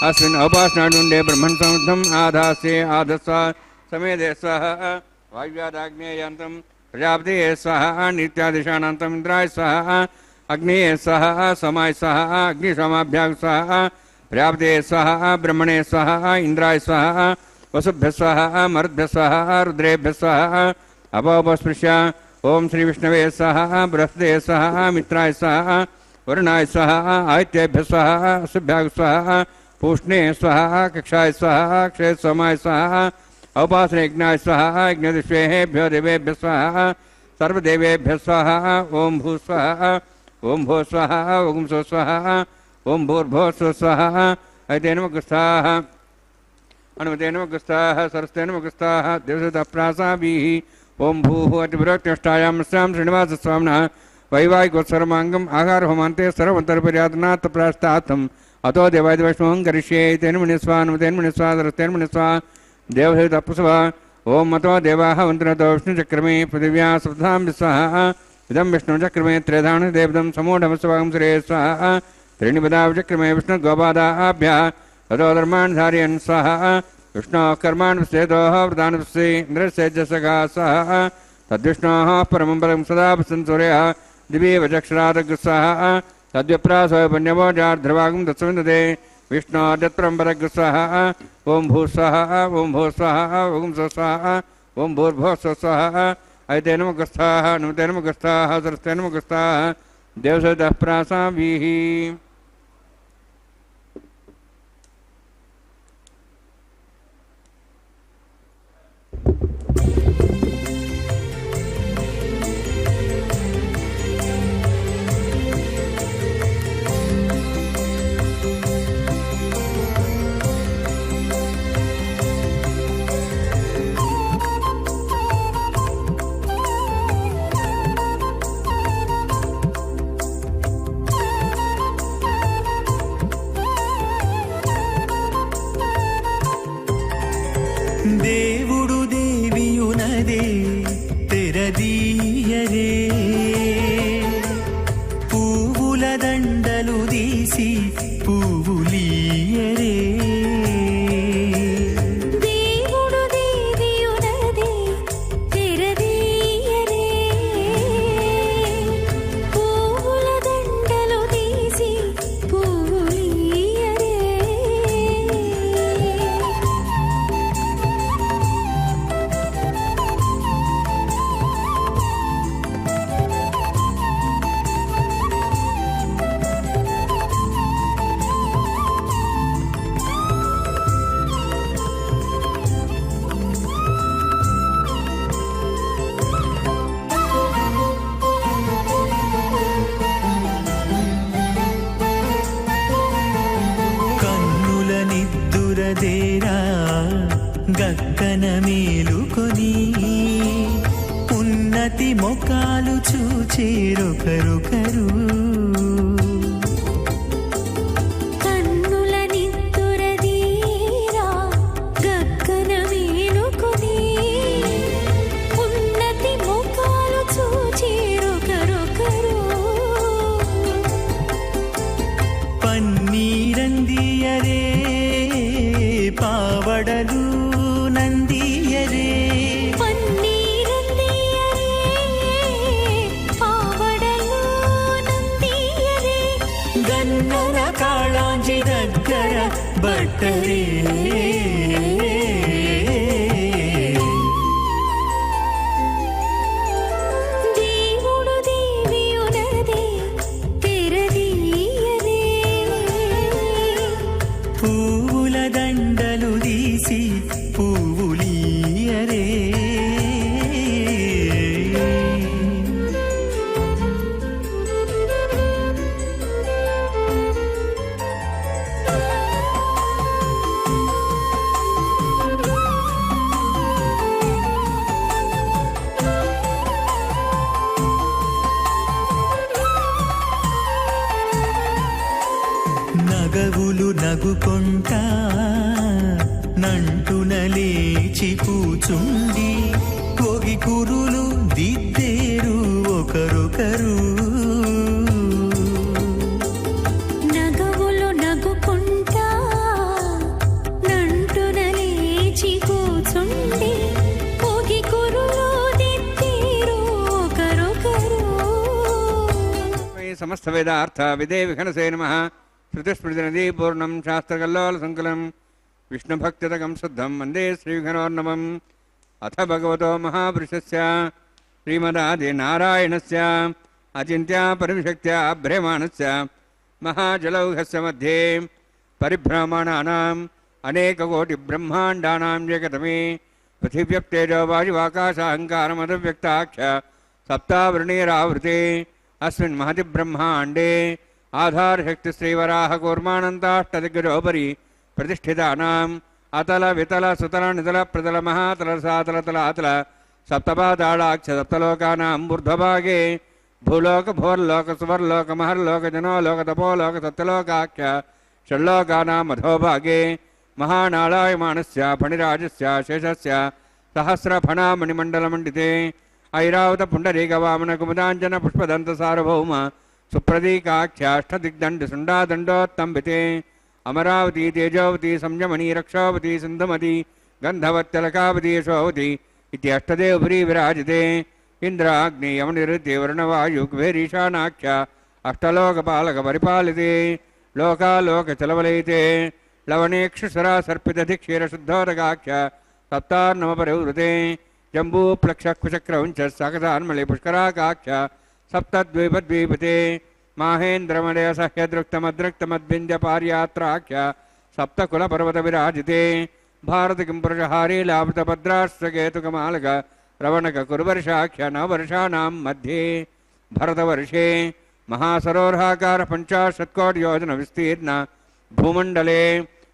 अस्मिन् औपासनाडुण्डे ब्रह्मन् समुद्धम् आधास्ये आधस्वा समेधे स्वाहा वायुव्यादाग्नेयान्तं प्रजापतये स्वाहा नित्यादिशानान्तम् इन्द्राय स्वाहा अग्नेये स्वाहा सोमाय स्वाहा अग्निसोमाभ्यां स्वाहा प्रजापतये स्वाहा ब्रह्मणे स्वाहा इंद्राय स्वाहा वसुभ्यः स्वाहा मरुद्भ्यः स्वाहा रुद्रेभ्यः स्वाहा अपोपस्पृश्य ओम श्री विष्णवे स्वाहा बृहस्पतये स्वाहा मित्राय स्वाहा वरुणाय स्वाहा आदित्येभ्यः स्वाहा असुभ्याय स्वाहा पूष्णे स्वाहा कक्षाय स्वाहा क्षय सोमाय स्वाहा औपासने यज्ञाय स्वाहा यज्ञदिष्वेभ्यो देवेभ्यः स्वाहा सर्वदेवेभ्यः स्वाहा ओम भू स्वाहा ओम भो स्वाहा ओम सो स्वाहा ओम भूर्भुवः स्वः स्वाहा ऐतेन मुखस्थाः अनुमतेन मुखस्थाः सरस्तेन मुखस्थाः देवसुतप्रासाभिः ओम भूः अतिभृत्युष्टायां स्यां श्रीनिवासस्वामिनः वैवाहिकोत्सर्वाङ्गम् आहारहोमान्ते सर्वन्तर्पर्यातनात् प्रास्तार्थम् अतो देवाय वैष्णवं करिष्ये तेन मुनिस्वा अनुमतेन मुनिस्वा सरस्तेन मुनिस्वा देवसुतप्रसवा ओम मतो देवाः वन्दनतो विष्णुचक्रमे पृथिव्या सप्तां स्वाहा इदं विष्णुचक्रमे त्रेधाणि देवदं समूढमस्वागं श्रेय स्वाहा त्रीणिपदा विचक्रमे विष्णुगोपादाभ्यः ततो धर्मान् धारयन् स्वाहा विष्णोः कर्माणि विश्चेतोः वृतानि विश्चे इन्द्रस्य जसगा स्वाहा तद्विष्णोः परमं बलं सदा वसन् सूर्यः दिवे वचक्षरादग् स्वाहा तद्विप्रासो पुण्यभोजार्ध्रवागं तत्सविन्दते विष्णोर्यत्परं परग् स्वाहा ओम भू स्वाहा ओम भो स्वाहा ओम सो स्वाहा ओम भूर्भुवः स्वः स्वाहा ऐतेन मुखस्थाः अनुमतेन मुखस्थाः सरस्तेन मुखस्थाः देवसुतः प्रासाभिः దేవుడు దేవియునదే తెరదీయరే పువ్వుల దండలు తీసి పువ్వులీయరే దేవుడు దేవియునదే తెరదీయరే పువ్వుల దండలు తీసి పువ్వులీయరే కన్నుల నిద్దురదేరా గక్కన మేలుకొని ఉన్నతి మొకాలు చూచేరొకరొకరు కన్నుల నిద్దురదీరా గగ్గన మేలుకొని ఉన్నతి ముఖాలు చూచేరొకరొకరు పన్నీరందియరే పావడలు నందియరే పన్నీరందియరే పావడలు నందియరే కన్నర కాళాంజి దగ్గర బట్టరే దేవుడు దేవియునదే తెరదీయదే పువ్వుల దండలు తీసి పువ్వులీయరే నగవులు నగుకొంటా నంటున లేచి కూచుండి పొగి కురులు దిద్దేరు ఒకరొకరు నగవులు నగుకుంటా నంటున లేచి కూచుండి పోగి కురులు దిద్దేరు ఒకరొకరు సమస్త వేదార్థ విదే విఘనసే నమః శృతిస్మృతినదీ పూర్ణం శాస్త్రకల్లోల సంకులం విష్ణుభక్తితకం శుద్ధం వందే శ్రీవిఘ్నోర్ణమం అథ భగవతో మహాపురుషస్య శ్రీమదాది నారాయణస్య అచింత్య పరివిశక్త్యా భ్రమాణస్య మహాజలౌఘస్య మధ్యే పరిభ్రమణానాం అనేకకోటి బ్రహ్మాండానాం జగతమే పృథివ్యప్తేజో వాయువాకాశాహంకారమదవ్యక్తాఖ్య సప్తావృణీరావృతే అస్మిన్ మహతి బ్రహ్మాండే ఆధారశక్తి శ్రీవరాహ కూర్మానంతాష్టదిగ్గజోపరి ప్రతిష్ఠితానాం అతల వితల సుతల నితల ప్రతల మహాతల సాతల తల అతల సప్తపాతాళాక్ష సప్తలోకానాం ఊర్ధ్వభాగే భూలోక భువర్లోక సువర్లోక మహర్లోక జనోలోక తపోలోక సత్యలోకాఖ్య షణ్లోకానాం అధోభాగే మహానాళాయమానస్య ఫణిరాజస్య శేషస్య సహస్రఫణామణిమండలమండితే ఐరావత పుండరీకవామన కుముదాంజన పుష్పదంత సార్వభౌమ సుప్రదీకాఖ్యాష్టదిగ్దండి సుండాదండోత్తంబితే అమరావతి తేజోవతి సంయమణి రక్షావతి సింధుమతి గంధవత్యలకావతి యశోవతి ఇది అష్టదేవపురీ విరాజితే ఇంద్రాగ్ని యమనిరుతి వరుణవాయు కుబేరీశానాఖ్య అష్టలోకపాలక పరిపాలితే లోకాలోకచలవలయితే లవణేక్షుసరా సర్పితధిక్షీరశుద్ధోదకాఖ్య సప్తార్ణమ పరివృతే జంబూప్లక్షకుచక్రవంచ సకసాన్మళి పుష్కరాకాఖ్య సప్తద్వీపద్వీపతే మాహేంద్రమలయ సహ్యదృక్తమద్రక్తమద్వింధ్య పార్యాత్రాఖ్య సప్తకులపర్వత విరాజితే భారత కింపురుషహారీ లాభృతభద్రాశ్రకేతుకమాలక రవణక కురువర్షాఖ్య నవవర్షాణాం మధ్యే భరతవర్షే మహాసరోర్హాకార పంచాశత్కోటియోజన విస్తీర్ణ భూమండలే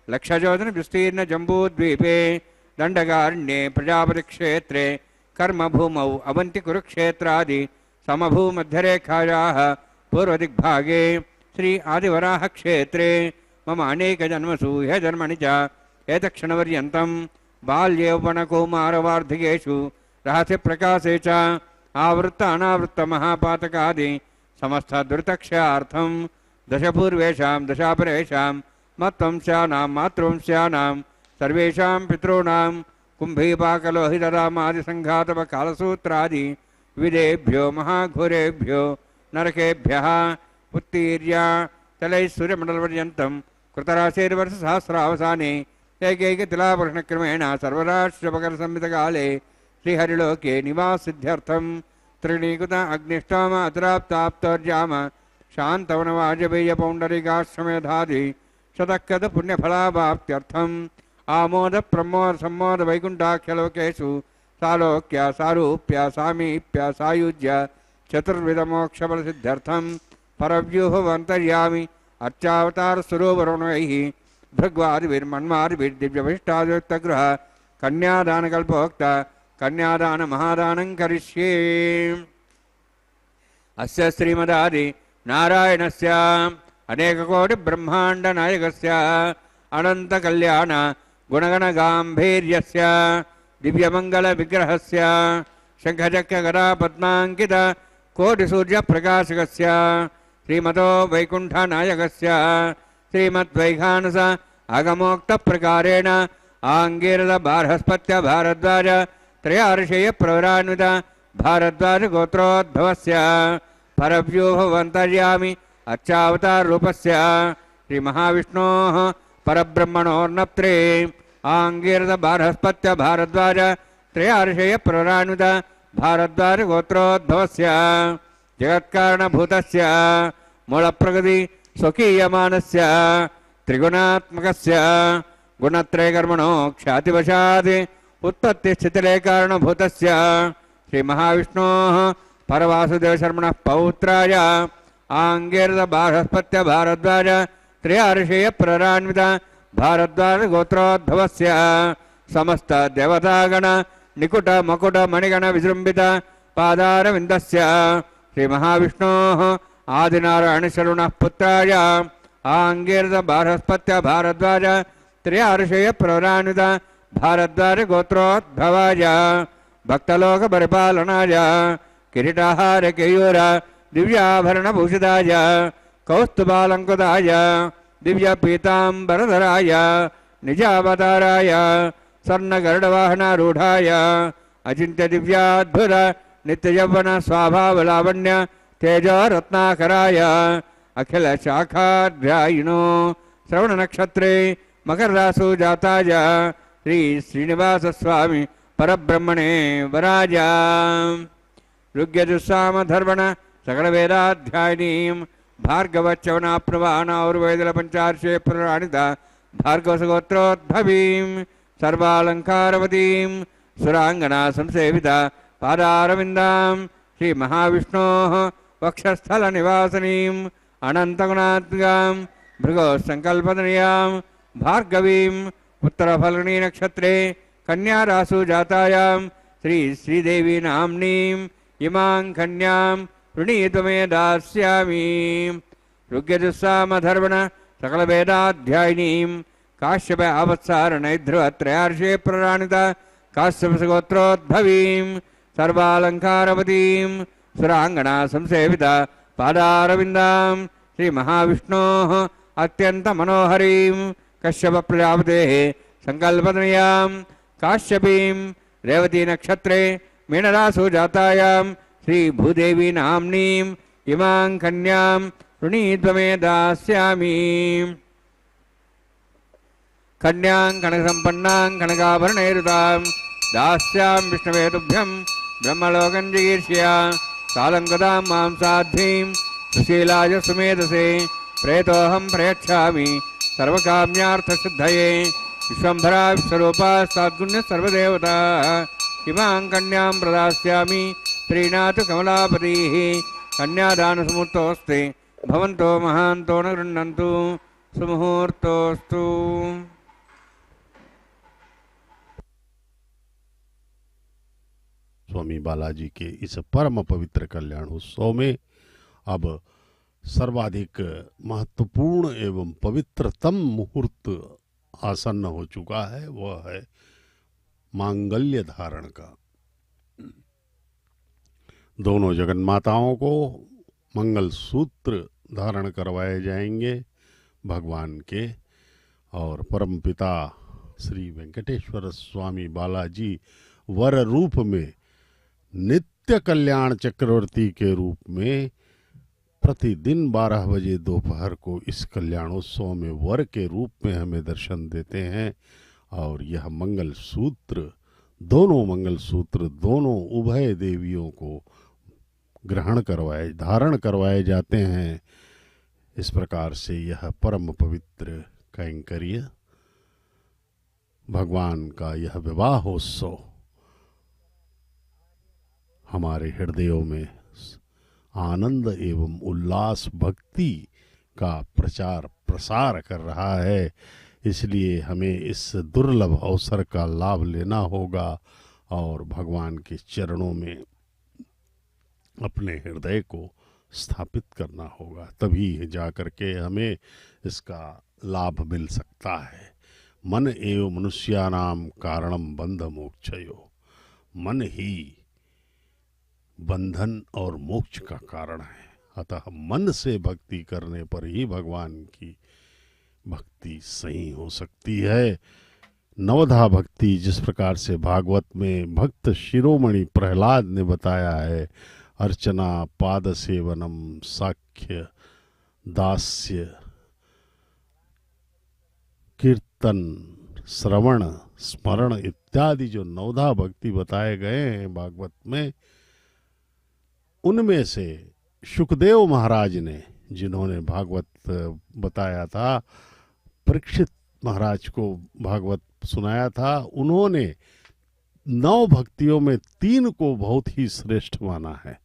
లక్షయోజన విస్తీర్ణ జంబూద్వీపే దండకారణ్యే ప్రజాపతిక్షేత్రే కర్మభూమౌ అవంతి కురుక్షేత్రాది సమభూమధ్యరేఖాయాः పూర్వదిగ్భాగే శ్రీ ఆదివరాహ క్షేత్రే మమ అనేకజన్మసు హే జన్మని చ ఏతక్షణపర్యంతం బాల్యౌవనకౌమారవార్ధికేషు రహస్య ప్రకాశే చ ఆవృత్త అనావృత్త మహాపాతకాది సమస్త దురితక్షయార్థం దశపూర్వేషాం దశాపరేషాం మత్వంశానాం మాతృవంశానాం సర్వేషాం పితॄణాం కుంభీపాకలోహితరామాది సంఘాతవ కాలసూత్రాది విదేభ్యో మహాఘోరేభ్యో నరకేభ్యః ఉత్తీర్య తలైశ్వర్యమండలపర్యంతం కృతరాశేర్వర్షసహస్రావసానే ఏకైకతిలాపర్షణక్రమేణ సర్వరాష్ట్రపకర సంహితకాలే శ్రీహరిలోకే నివాసిద్ధ్యర్థం త్రిణీకృత అగ్నిష్టామ అతిరాప్తాప్తోర్జామ శాంతవనవాజపేయ పౌండరీకాశ్రమేధాది శతకృత పుణ్యఫలాభాప్త్యర్థం ఆమోద ప్రమోద సమ్మోద వైకుంఠాఖ్యలోకేషు సాలోక్య సారూప్య సామీప్య సాయుజ్య చతుర్విధమోక్షఫలసిద్ధ్యర్థం పరవ్యూహవంతర్యామి అర్చావతార స్వరూపరుణైః భృగ్వాదిభిర్మన్మాదిభిర్దివ్యభిష్టాయుక్తగృహ కన్యాదానకల్పోక్త కన్యాదాన మహాదానం కరిష్యే. అస్య శ్రీమదాది నారాయణస్య అనేకకోటి బ్రహ్మాండ నాయకస్య అనంత కళ్యాణ గుణగణ గాంభీర్యస్య దివ్యమంగళ విగ్రహస్య శంఖచక్ర గదా పద్మాంకిత కోటి సూర్య ప్రకాశకస్య శ్రీమతో వైకుంఠ నాయకస్య శ్రీమద్వైఖానస అగమోక్త ప్రకారేణ ఆంగీరద బార్హస్పత్య భారద్వాజ త్రయార్షేయ ప్రవరాన్విత భారద్వాజ గోత్రోద్భవస్య పరవ్యూహవంతర్యామి अर्चावतार रूपस्य श्री महाविष्णोः परब्रह्मणोर्नप्त्रे आंगीरद बारहस्पत्य भारद्वाज त्रयार्षय प्ररानुद भारद्वाज गोत्रोद्भवस्य जगत्कारणभूतस्य मूलप्रकृति स्वकीयमानस्य त्रिगुणात्मकस्य गुणत्रयकर्मणो ख्यातिवशात् उत्पत्तिस्थितिलय कारणभूतस्य श्री महाविष्णोः परवासुदेवशर्मणः पौत्राय आंगीरद बारहस्पत्य भारद्वाज त्रयार्षेय प्ररान्वित भारद्वाज गोत्रोद्भवस्य समस्त देवतागण निकुट मकुट मणिगण विजृंभित पादारविन्दस्य श्री महाविष्णोः आदिनारायणशरुणः पुत्राय आंगीरद बारहस्पत्य भारद्वाज त्रयार्षेय प्ररान्वित भारद्वाज गोत्रोद्भवाय भक्तलोक परिपालनाय किरीटाहार केयूर दिव्याभरण भूषिताय कौस्तुभालंकृताय दिव्य पीतांबरधराय निजावताराय स्वर्णगरुडवाहनारूढ़ाय अचिंत्य दिव्याद्भुत नित्य यौवन स्वाभावलावण्य तेजो रत्नाकराय अखिल शाखाध्यायिनो श्रवण नक्षत्रे मकर रासु जाताय श्री श्रीनिवास स्वामी परब्रह्मणे वराज ऋग्यजुस्साम धर्मण सकल वेदाध्यायिनीं भार्गवच्यवनाप्नवान और वेदल पंचार्षे पुराणिता भार्गवसगोत्रोद्भवीं सर्वालंकारवतीं सुरांगना संसेविता पादारविन्दां श्री महाविष्णोः वक्षस्थल निवासिनीं अनंतगुणात्मिकां भृगो संकल्पतनयां भार्गवीं उत्तरफल्गुनी नक्षत्रे कन्या रासु जातायां श्री श्रीदेवी नाम्नीं इमां कन्यां वृणीतमे दास्यामि ऋग्यजुस्साम धर्मण सकल वेदाध्यायिनीं काश्यप आवत्सारणैध्रुवत्रयार्षे प्रराणिता काश्यपसगोत्रोद्भवीं सर्वालंकारवतीं सुरांगना संसेविता पादारविन्दां श्री महाविष्णोः अत्यंत मनोहरीं कश्यप प्रजापतेः संकल्पतनयां काश्यपीं रेवती नक्षत्रे मीनरासु जातायां श्री भूदेवी नाम्नीं इमां कन्यां वृणीत्वमे दास्यामि कन्यां कनकसम्पन्नां कनकाभरणैरुतां दास्यां विष्णवे तुभ्यं ब्रह्मलोकं जिगीर्ष्या सालङ्कृतां मां साध्वीं सुशीलाय सुमेधसे प्रेतोऽहं प्रयच्छामि सर्वकाम्यार्थसिद्धये विश्वम्भरा विश्वरूपा साद्गुण्य सर्वदेवता इमां कन्यां प्रदास्यामि प्रीणातु कमलापतिः कन्यादानसमुहूर्तोऽस्ति भवन्तो महान्तो न गृह्णन्तु सुमुहूर्तोऽस्तु। स्वामी बालाजी के इस परम पवित्र कल्याण उत्सव में अब सर्वाधिक महत्वपूर्ण एवं पवित्रतम मुहूर्त आसन्न हो चुका है, वह है मांगल्य धारण का। दोनों जगन्माताओं को मंगल सूत्र धारण करवाए जाएंगे भगवान के, और परमपिता श्री वेंकटेश्वर स्वामी बालाजी वर रूप में नित्य कल्याण चक्रवर्ती के रूप में प्रतिदिन 12 बजे दोपहर को इस कल्याणोत्सव में वर के रूप में हमें दर्शन देते हैं। और यह मंगल सूत्र दोनों उभय देवियों को धारण करवाए जाते हैं। इस प्रकार से यह परम पवित्र कैंकर्य भगवान का यह विवाहोत्सव हमारे हृदयों में आनंद एवं उल्लास भक्ति का प्रचार प्रसार कर रहा है। इसलिए हमें इस दुर्लभ अवसर का लाभ लेना होगा और भगवान के चरणों में अपने हृदय को स्थापित करना होगा, तभी जाकर के हमें इसका लाभ मिल सकता है। मन एव मनुष्यानाम कारणम बंध मोक्षयो, मन ही बंधन और मोक्ष का कारण है। अतः मन से भक्ति करने पर ही भगवान की भक्ति सही हो सकती है। नवधा भक्ति जिस प्रकार से भागवत में भक्त शिरोमणि प्रहलाद ने बताया है, अर्चना पाद सेवनम साख्य दास्य, कीर्तन, श्रवण, स्मरण इत्यादि जो 9 भक्ति बताए गए हैं भागवत में, उनमें से शुकदेव महाराज ने, जिन्होंने भागवत बताया था, परीक्षित महाराज को भागवत सुनाया था, उन्होंने 9 भक्तियों में 3 को बहुत ही श्रेष्ठ माना है।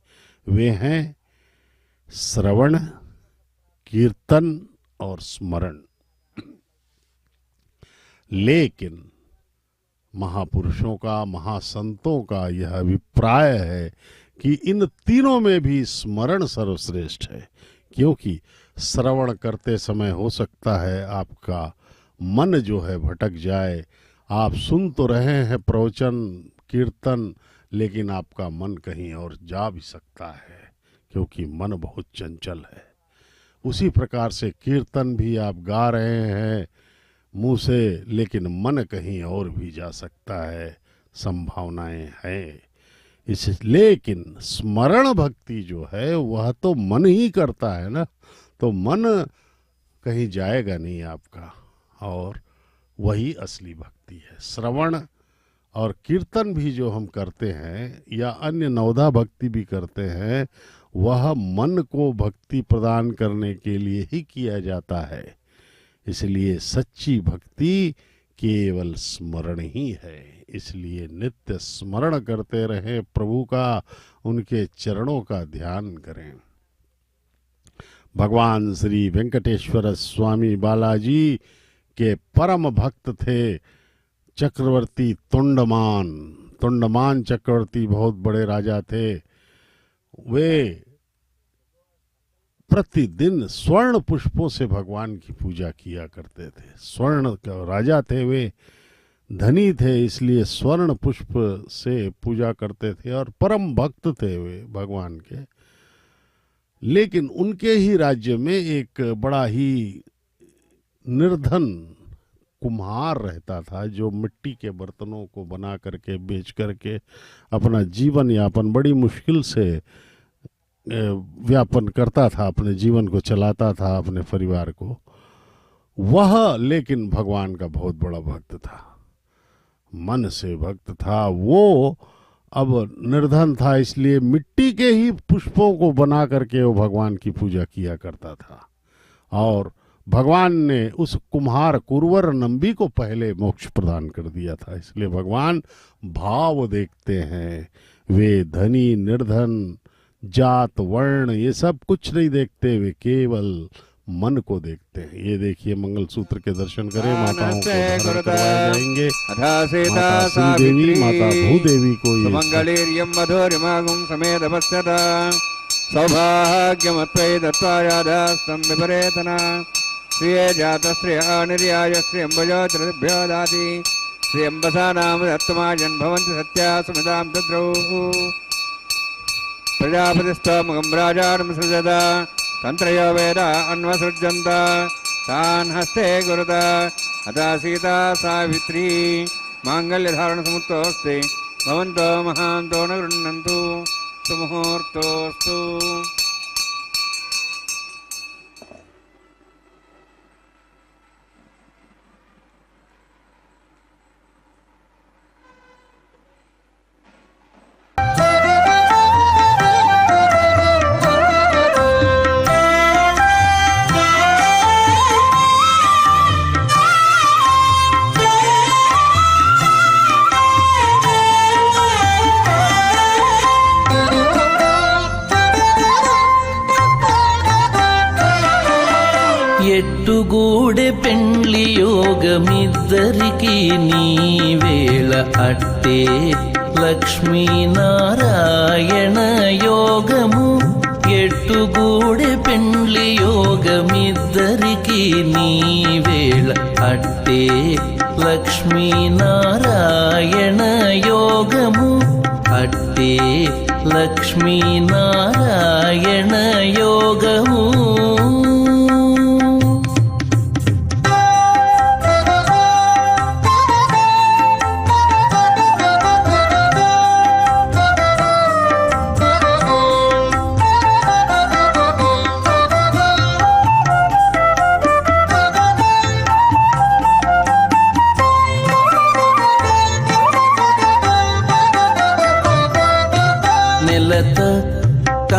वे हैं श्रवण, कीर्तन और स्मरण। लेकिन महापुरुषों का, महासंतों का यह अभिप्राय है कि इन तीनों में भी स्मरण सर्वश्रेष्ठ है, क्योंकि श्रवण करते समय हो सकता है आपका मन जो है भटक जाए। आप सुन तो रहे हैं प्रवचन, कीर्तन, लेकिन आपका मन कहीं और जा भी सकता है, क्योंकि मन बहुत चंचल है। उसी प्रकार से कीर्तन भी आप गा रहे हैं मुंह से, लेकिन मन कहीं और भी जा सकता है, संभावनाएं हैं। लेकिन स्मरण भक्ति जो है वह तो मन ही करता है ना, तो मन कहीं जाएगा नहीं आपका, और वही असली भक्ति है। श्रवण और कीर्तन भी जो हम करते हैं या अन्य 9 भक्ति भी करते हैं, वह मन को भक्ति प्रदान करने के लिए ही किया जाता है। इसलिए सच्ची भक्ति केवल स्मरण ही है। इसलिए नित्य स्मरण करते रहें प्रभु का, उनके चरणों का ध्यान करें। भगवान श्री वेंकटेश्वर स्वामी बालाजी के परम भक्त थे चक्रवर्ती तोंडमान। तोंडमान चक्रवर्ती बहुत बड़े राजा थे। वे प्रतिदिन स्वर्ण पुष्पों से भगवान की पूजा किया करते थे। स्वर्ण का राजा थे वे, धनी थे, इसलिए स्वर्ण पुष्प से पूजा करते थे और परम भक्त थे वे भगवान के। लेकिन उनके ही राज्य में एक बड़ा ही निर्धन कुम्हार रहता था, जो मिट्टी के बर्तनों को बना करके बेच करके अपना जीवन यापन बड़ी मुश्किल से व्यापन करता था, अपने जीवन को चलाता था, अपने परिवार को। वह लेकिन भगवान का बहुत बड़ा भक्त था, मन से भक्त था। वो अब निर्धन था, इसलिए मिट्टी के ही पुष्पों को बना करके वो भगवान की पूजा किया करता था। और भगवान ने उस कुम्हार कुरवर नंबी को पहले मोक्ष प्रदान कर दिया था। इसलिए भगवान भाव देखते हैं। वे धनी निर्धन, जात वर्ण ये सब कुछ नहीं देखते, वे केवल मन को देखते हैं। ये देखिए मंगल सूत्र के दर्शन करें, माताओं को धारण करवाए जाएंगे। माता श्रीदेवी, माता भूदेवी को ये मंगलीर्यम मधुरिमागुम समेत पश्यता सौभाग्यमत्वै दत्त्वा यादास्तं विपरेतना श्रिये जात श्रिय निर्याय श्रियंबजो त्रिभ्यो दाति श्रियंबसा नाम दत्तमाजन् भवन्ति सत्या सुमितां तद्रौ प्रजापतिस्तमगं राजानं सृजता तन्त्रयो वेदा अन्वसृजन्त तान् हस्ते गुरुता अथा सीता सावित्री माङ्गल्यधारणसमुत्तोऽस्ति भवन्तो महान्तो न गृह्णन्तु सुमुहूर्तोऽस्तु। ఎట్టుగూడె పెండ్లి యోగమిద్దరికి నీ వేళ అట్టే లక్ష్మీనారాయణ యోగము ఎట్టుగూడె పెండ్లి యోగమిద్దరికి నీ వేళ అట్టే లక్ష్మీనారాయణ యోగము అట్టే లక్ష్మీనారాయణ యోగము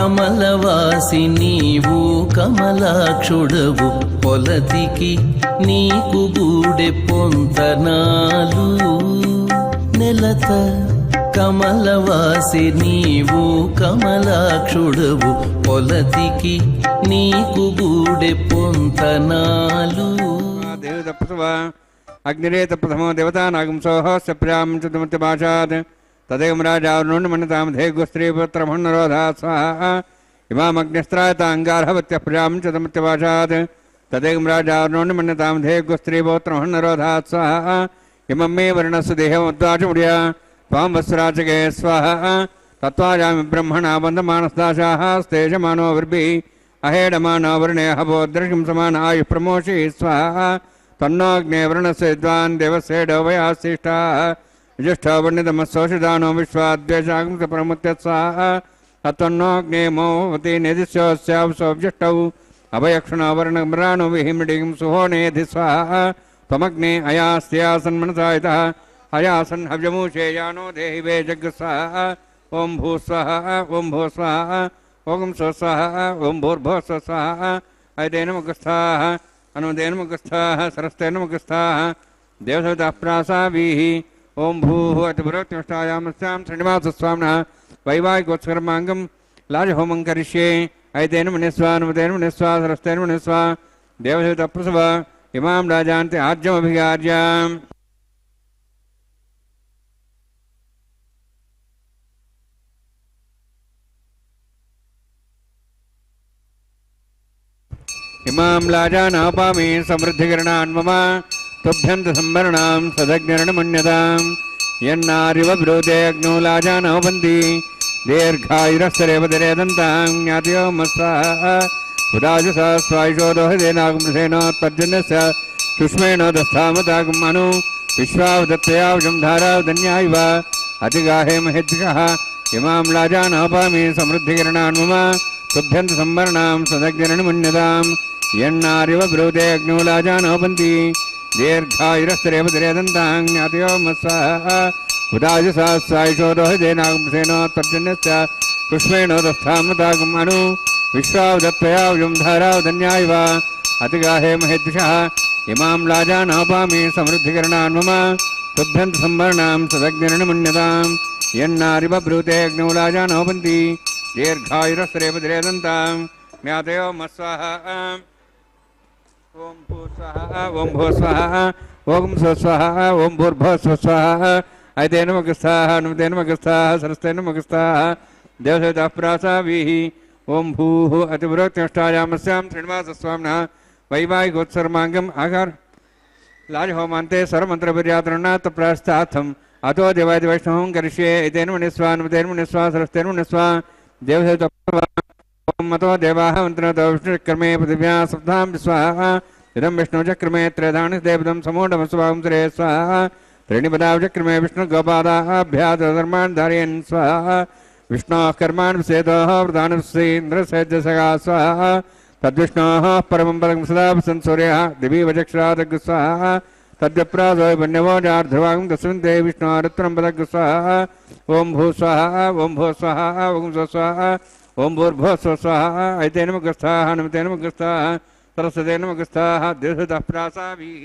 కమలవాసి నీవు కమలాక్షుడవు పొలతికి నీకు గూడె పొంతనాలు నెలత కమలవాసి నీవు కమలాక్షుడవు పొలతికి నీకు గూడె పొంతనాలు దేవతప్రసవ అగ్నిరేత ప్రథమో దేవతానాగం సోహస్య ప్రియాం చతుమతి భాషాత్ తదేవం రాజావరుణ్ మన్యతాం ధేగుస్త్రీపుత్రమన్నరోధాత్ స్వాహా ఇమామగ్నిస్త్రాయతాంగార్హవత్య ప్రియాం చతుమతి భాషాత్ తదేవం రాజావరుణ్ మన్యతాం ధేగుస్త్రీపుత్రమన్నరోధాత్ స్వాహా ఇమం మే వర్ణస్సు దేహముద్వాచముడియ త్వాం వస్త్రాచకే స్వాహా తత్వాయామి బ్రహ్మణా బంధమానస్తాశాః స్తేజమానో విర్భిః అహేడమానో వర్ణే హవోద్రకిం సమాన ఆయుః ప్రమోషి స్వాహా తన్నోగ్నే వరుణస్య విద్వాన్ దేవస్యేడో వయాశిష్టాః జ్యేష్ఠో వర్ణితమస్సోషిదానో విశ్వాద్వేషాగం ప్రముత్య స్వాహా తన్నోగ్నే మోవతి నిధిస్యోస్యావసోభ్యష్టౌ అభయక్షణో వర్ణమ్రాణో విహిమృడిగం సుహోనేధి స్వాహా త్వమగ్నే అయాస్యాసన్మనసాయితః అయాసన్ హవ్యమూషేయానో దేహి వే జగ్ స్వాహా ఓం భూ స్వాహా ఓం భూ స్వాహా ఓం స్వ స్వాహా ఓం భూర్భువ స్వ స్వాహా ఐతేన ముఖస్థాః అనుదేన ముఖస్థాః సరస్తేన ముఖస్థాః దేవసవితః ప్రాసావీః ఓం భూః అతిపురోక్తిష్టాయామస్యాం శ్రీనివాసస్వామినः వైవాహికోత్సకర్మాంగం లాజహోమం కరిష్యే ఐతేన మునిస్వా అనుదేన మునిస్వా సరస్తేన మునిస్వా దేవసవితః ప్రసవ ఇమాం రాజాంతి ఆజ్యమభిగార్యాం ఇమాం లాజానాపామి సమృద్ధికరణాన్ మమ తుభ్యంత సంవరణాం సదజ్ఞరణమన్యతాం యన్నారివ బ్రూతే అగ్నో లాజానోపంతి దీర్ఘాయురస్తరేవతిరేదంతాం జ్ఞాతయో మత్స్వాహ ఉదాజస స్వాయుషోదోహదేనాగమృసేనోత్పర్జన్యస్య సుష్మేణోదస్థామతాగం అను విశ్వావదత్తయావజం ధారావధన్యాయివ అతిగాహే మహేద్విషః ఇమాం లాజానాపామి సమృద్ధికరణాన్ మమ తుభ్యంత సంవరణాం సదజ్ఞరణమన్యతాం యన్నారివ బ్రూతే అగ్నో లాజానోపంతి దీర్ఘాయురస్తరేవతిరేదంతాం జ్ఞాతయో మత్స్వాహ ఉదాజస స్వాయుషోదోహదేనాగమృసేనోత్పర్జన్యస్య సుష్మేణోదస్థామతాగం అను విశ్వావదత్తయావజం ధారావధన్యాయివ అతిగాహే మహేద్విషః ఇమాం లాజానాపామి సమృద్ధికరణాన్ మమ తుభ్యంత సంవరణాం సదజ్ఞరణమన్యతాం యన్నారివ బ్రూతే అగ్నో లాజానోపంతి దీర్ఘాయురస్తరేవతిరేదంతాం జ్ఞాతయో మత్స్వాహ ఓం భూ స్వాహ ఓం భూ స్వాహ ఓం స్వస్వాహ ఓం భూర్భువ స్వస్వాహ ఐతేన ముఖస్థాః అనుదేన ముఖస్థాః సరస్తేన ముఖస్థాః దేవసవితః ప్రాసావీః ఓం భూః అతిపురోక్తిష్టాయామస్యాం శ్రీనివాసస్వామినः వైవాహికోత్సర్మాంగం ఆకార లాజహోమాంతే సర్వమంత్రపర్యాతరణాత్ ప్రాస్తార్థం అతో దేవాది వైష్ణవం కరిష్యే ఐతేన మునిస్వా అనుదేన మునిస్వా సరస్తేన మునిస్వా దేవసవితః ఓం మతో దేవాః మంత్రతో విష్ణుచక్రమే పృథివ్యా సప్తాం స్వాహ ఇదం విష్ణుచక్రమే త్రేధాని దేవదం సమూఢమస్వాహం శ్రే స్వాహ త్రీణిపదాచక్రమే విష్ణుగోపాదాభ్యాధర్మాన్ ధారయన్ స్వాహ విష్ణోః కర్మాణి విసేదోః వృధాని ఇంద్రసేజసగా స్వాహ తద్విష్ణోః పరమం పదం సదా వసన్ సూర్యः దివీవచక్షురాదగ్ స్వాహ తద్యప్రాదో వన్యవో జార్ధ్రవాగం తస్మిన్ తే విష్ణోరుత్తరం పదగ్ స్వాహ ఓం భూ స్వాహ ఓం భూ స్వాహ ఓం స్వస్వాహ ఓం భూర్భువ స్వస్వాహ ఐతేన ముఖస్థాః అనుమతేన ముఖస్థాః సరస్వతేన ముఖస్థాః దీర్ఘతః ప్రాసావీః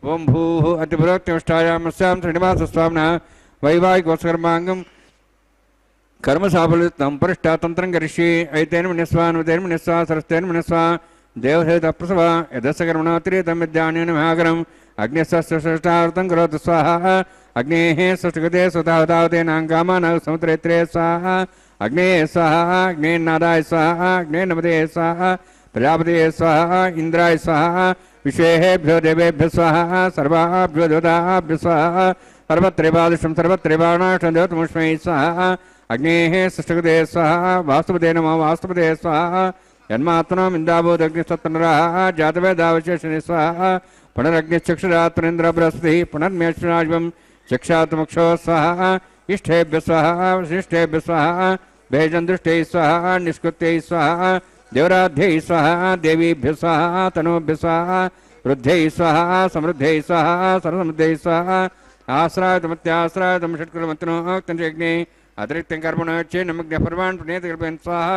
ఓం భూః అతిపురోక్తిష్టాయామస్యాం శ్రీనివాసస్వామినः వైవాహికోత్సకర్మాంగం కర్మసాఫలితం పరిష్టాతంత్రం కరిష్యే ఐతేన మునిస్వా అనుదేన మునిస్వా సరస్వతేన మునిస్వా దేవసవితః ప్రసవ యదస్య కర్మణోత్తిరేతం విద్యానేన మహాగరం అగ్నిస్వష్టం కరోతు స్వాహ అగ్నేః స్వష్టగతే స్వతావతావతేనాంకామానాగ సముద్రేత్రే స్వాహ అగ్నే స్వాహ అగ్నేన్నాదాయ స్వాహ అగ్నే నమదే స్వాహ ప్రజాపతయే స్వాహ ఇంద్రాయ స్వాహ విశ్వేభ్యో దేవేభ్య స్వాహ సర్వాభ్యో దేవతాభ్య స్వాహ సర్వత్రైవాదృష్టం సర్వత్రైవాణాష్టం దేవతముష్మై స్వాహ అగ్నేః సృష్టగతే స్వాహ వాస్తుపదే నమో వాస్తుపదే స్వాహ జన్మాత్మనం ఇందాబోదగ్నిస్తత్నరాः జాతవేదావశేషణి స్వాహ పునరగ్నిశ్చక్షురాత్మనేంద్ర బృహస్పతి పునర్మేశ్వరాజ్వం చక్షాత్మక్షో స్వాహ ఇష్టేభ్య స్వాహ వశిష్ఠేభ్య స్వాహ భేజందృష్టై స్వాహ నిష్కృత్యై స్వాహ దేవరాధ్యై స్వాహ దేవీభ్య స్వాహ తనూభ్య స్వాహ వృద్ధ్యై స్వాహ సమృద్ధ్యై స్వాహ సర్వసమృద్ధ్యై స్వాహ ఆశ్రాయతమత్యాశ్రాయతం షట్కృతమత్నోక్తం యజ్ఞే అతిరిక్తం కర్మణోచ్చే నమగ్న పర్వాన్ పుణ్యేత కల్పయన్ స్వాహ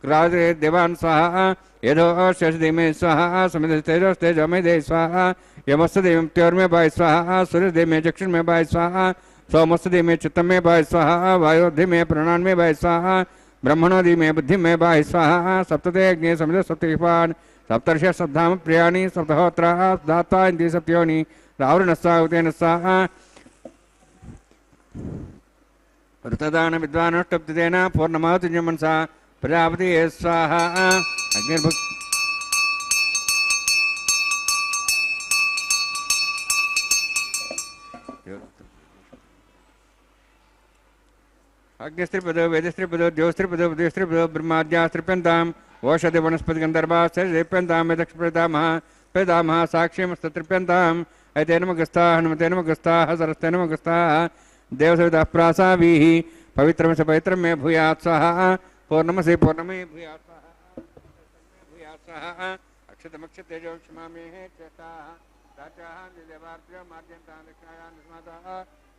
क्रादे देवान् स्वाहा यदो शशदिमे स्वाहा समितेजस्तेजो मे दे स्वाहा यमस्तदेव त्योर्मे बाय स्वाहा सूर्यदेव में चक्षुष में बाय स्वाहा सोमस्तदेव में चित्तम में बाय स्वाहा वायोधि में प्राणान में बाय स्वाहा ब्रह्मणोदि में बुद्धि में बाय स्वाहा सप्तते अग्नि समित सप्तपान सप्तर्ष सप्ताम प्रियाणि सप्तहोत्रा दाता इंद्रिय सप्तयोनि रावृणस्साहुतेन स्वाहा ऋतदान विद्वानुष्टप्तेन पूर्णमावति मनसा प्रजापति स्वाहा अग्निर्भुक् अग्निस्त्रिपदो वेदस्त्रिपदो द्योस्त्रिपदो बुद्धिस्त्रिपदो ब्रह्माद्यास्त्रिप्यन्ताम् ओषधि वनस्पति गन्धर्वास्त्रिप्यन्ताम् यदक्षप्रदामः प्रदामः साक्ष्यमस्तत्रिप्यन्ताम् ऐते नमगस्ताः हनुमते नमगस्ताः सरस्ते नमगस्ताः देवसवितः प्रासावीः पवित्रं स पवित्रं मे भूयात् स्वाहा पूर्णमसि पूर्णमे भूयात् स्वाहा अक्षतमक्षतेजो क्षमामे चेताः राचाः देवार्भ्यो मार्जयन्तां दक्षिणायां दशमाताः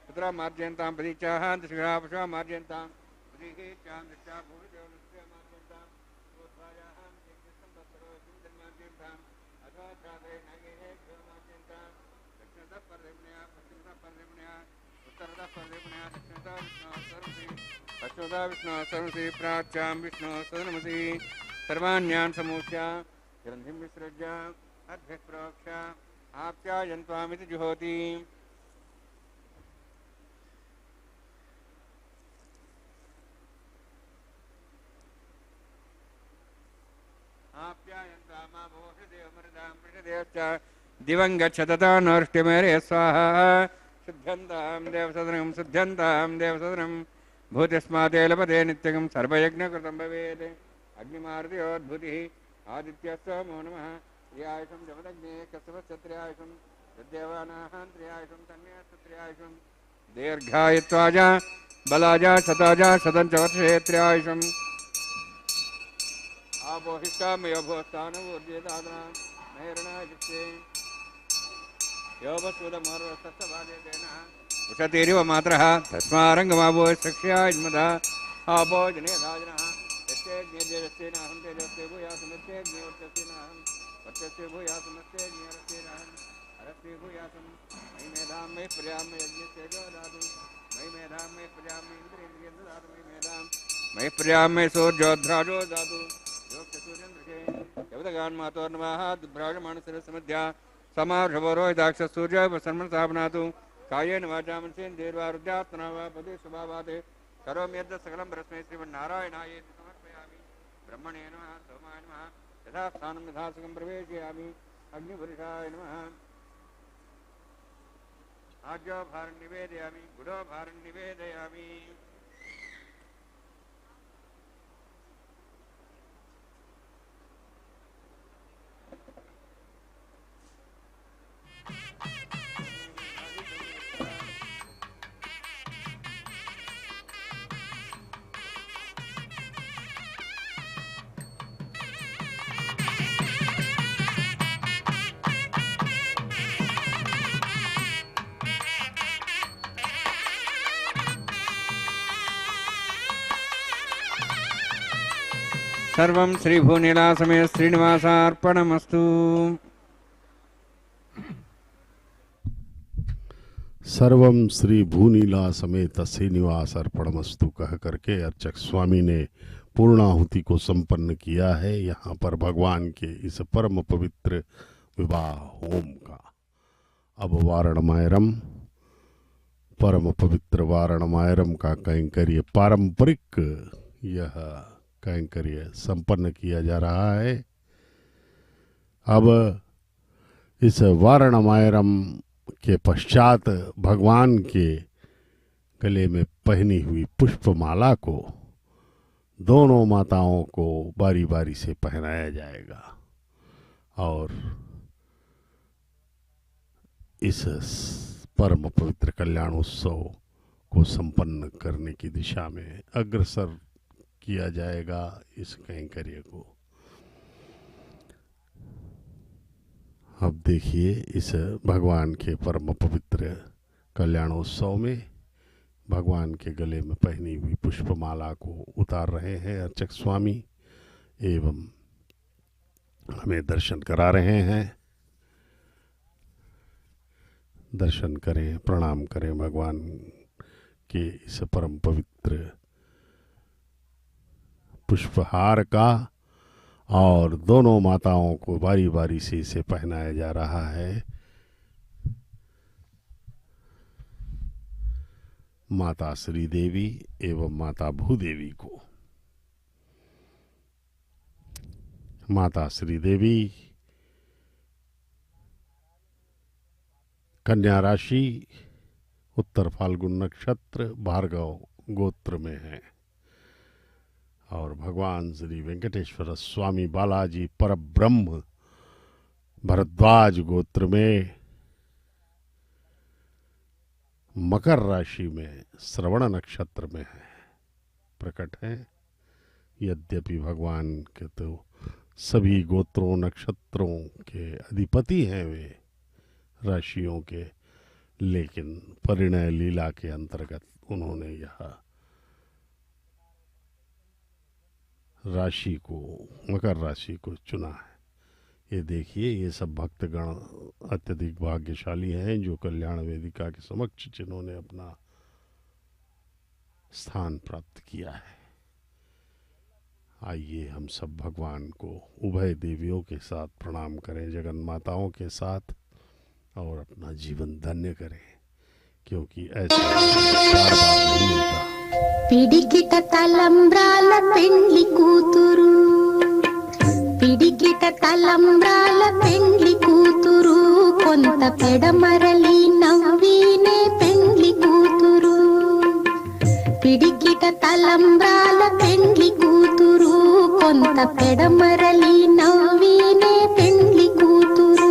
पुत्रा मार्जयन्तां प्रतीचाः दशग्रहा पशुः मार्जयन्तां प्रतीचां दृष्टा भूरिदेवनस्य मार्जयन्तां गोत्रायाः मार्जयन्तां अथवा छात्रे नागेः मार्जयन्तां दक्षिणतः परदेवनया पश्चिमतः परदेवनया उत्तरतः परदेवनया दक्षिणतः विष्णुः सर्वसि प्राच्यां विष्णुः सदनमसि सर्वाण्यान् समूह्य ग्रन्थिं विसृज्य अभ्यप्रोक्ष आप्यायन्त्वामिति जुहोति दिवं गच्छतता नष्टिमेरे स्वाहा शुद्ध्यन्तां देवसदनं शुद्ध्यन्तां देवसदनं भूतिस्माते लभते नित्यं सर्वयज्ञकृतं भवेत् अग्निमारुत्योद्भूतिः आदित्यस्तमो नमः त्र्यायुषं जपदग्ने कस्तवश्चत्र्यायुषं तद्देवानाः त्र्यायुषं तन्यस्तत्र्यायुषं दीर्घायुत्वाज बलाज शताज शतं च वर्षे त्र्यायुषम् आपोहिष्ठामयोभोस्थानवोर्जेदाना मेरणायुक्ते योपस्वदमोर्वस्तस्तवादेन उषतीरिव मात्रः तस्मारङ्गमाभो सख्यायन्मदा आपो जने राजनः यस्तेज्ञेजेरस्तेनाहं तेजस्ते भूयासमस्तेज्ञेवर्चस्तेनाहं वर्चस्ते भूयासमस्तेज्ञेरस्तेनाहं हरस्ते भूयासं मयि मेधां मयि प्रजां मयि यज्ञस्तेजो दातु मयि मेधां मयि प्रजां मयि इन्द्रियेन्द्रियं दातु मयि मेधां मयि प्रजां मयि सूर्योध्राजो दातु यवदगान् मातोर्नवाः दुभ्राजमानसरसमध्या समार्षवरोहिताक्ष सूर्योपसन्मनसापनातु कायेन वाचा मनसेन्द्रियैर्वा रुद्रात्मना वा पदे स्वभावात् करोमि यद् सकलं परस्मै श्रीमन्नारायणायेति समर्पयामि ब्रह्मणे नमः सोमाय नमः यथा स्थानं यथा सुखं प्रवेशयामि अग्निपुरुषाय नमः आज्यो भारं निवेदयामि गुडो भारं निवेदयामि सर्वं श्रीभूनिलासमेत श्रीनिवासार्पणमस्तु। सर्वम श्री भूनीला समेत श्रीनिवास अर्पणमस्तु कह करके अर्चक स्वामी ने पूर्णाहुति को संपन्न किया है यहाँ पर भगवान के इस परम पवित्र विवाह होम का। अब वारणमायरम परम पवित्र वारणमायरम का कैंकर्य पारंपरिक यह कैंकर्य संपन्न किया जा रहा है। अब इस वारणमायरम के पश्चात भगवान के गले में पहनी हुई पुष्पमाला को दोनों माताओं को बारी बारी से पहनाया जाएगा और इस परम पवित्र कल्याणोत्सव को संपन्न करने की दिशा में अग्रसर किया जाएगा इस कैंकर्य को। अब देखिए इस भगवान के परम पवित्र कल्याणोत्सव में भगवान के गले में पहनी हुई पुष्पमाला को उतार रहे हैं अर्चक स्वामी। एवं हमें दर्शन करा रहे हैं। दर्शन करें, प्रणाम करें भगवान के इस परम पवित्र पुष्पहार का। और दोनों माताओं को बारी बारी से इसे पहनाया जा रहा है। माता श्री देवी एवं माता भूदेवी को। माता श्री देवी कन्या राशि, उत्तर फाल्गुन नक्षत्र, भार्गव गोत्र में है। और भगवान श्री वेंकटेश्वर स्वामी बालाजी परब्रह्म भरद्वाज गोत्र में मकर राशि में श्रवण नक्षत्र में है, प्रकट है। यद्यपि भगवान के तो सभी गोत्रों नक्षत्रों के अधिपति हैं वे राशियों के, लेकिन परिणय लीला के अंतर्गत उन्होंने यह राशि को, मकर राशि को चुना है। ये देखिए, ये सब भक्तगण अत्यधिक भाग्यशाली हैं जो कल्याण वेदिका के समक्ष जिन्होंने अपना स्थान प्राप्त किया है। आइए हम सब भगवान को उभय देवियों के साथ प्रणाम करें, जगन माताओं के साथ, और अपना जीवन धन्य करें, क्योंकि ऐसा बार बार नहीं मिलता। పిడికిట తలంబ్రాల పెండ్లి కూతురు, పిడికిట తలంబ్రాల పెండ్లి కూతురు, కొంత పెడమరలి నవ్వినే పెండ్లి కూతురు. పిడికిట తలంబ్రాల పెండ్లి కూతురు, కొంత పెడమరలి నవ్వినే పెండ్లి కూతురు.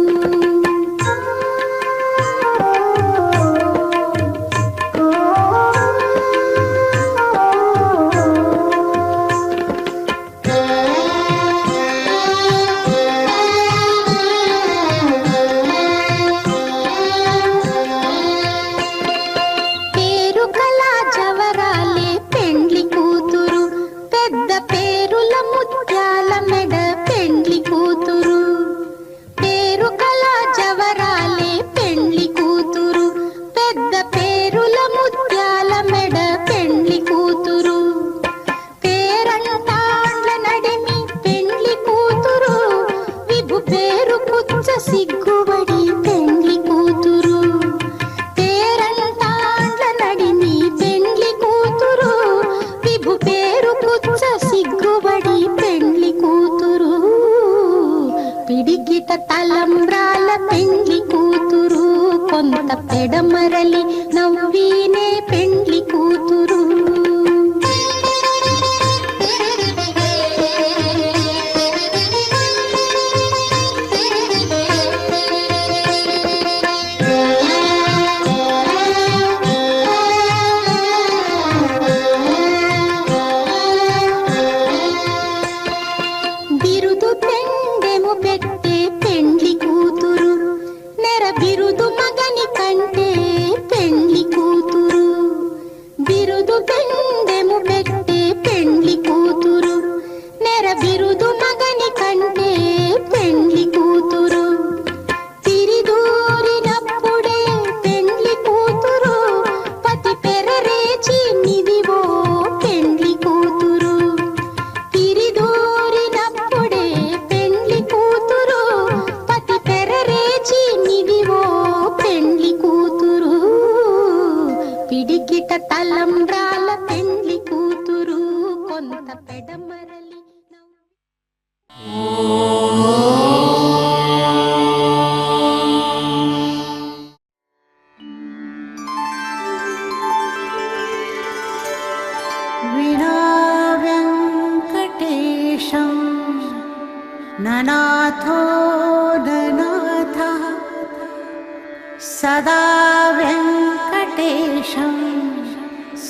సిగ్గుబడి పెండ్లి కూతురు, పేరంటాండ్ల నడిమి పెండ్లి కూతురు, విభు పేరు పుచ్చ సిగ్గుబడి పెండ్లి కూతురు. పిడికిట తలంబ్రాల పెండ్లి కూతురు, కొంత పెడమరలి నవ్వినే పెండ్లి కూతురు. తలంబ్రాల పెండ్లి కూతురు, కొంత పెడమరలి వినా వెంకటేశం ననాథో ననాథః సదా వెంకటేశం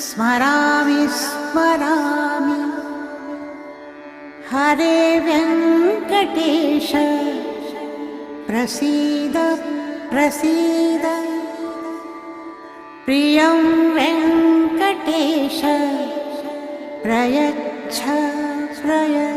స్మరామి స్మరామి. హరే వెంకటేశ ప్రసీద ప్రసీద. ప్రియం వెంకటేశ ప్రయచ్ఛ ప్రయచ్ఛ.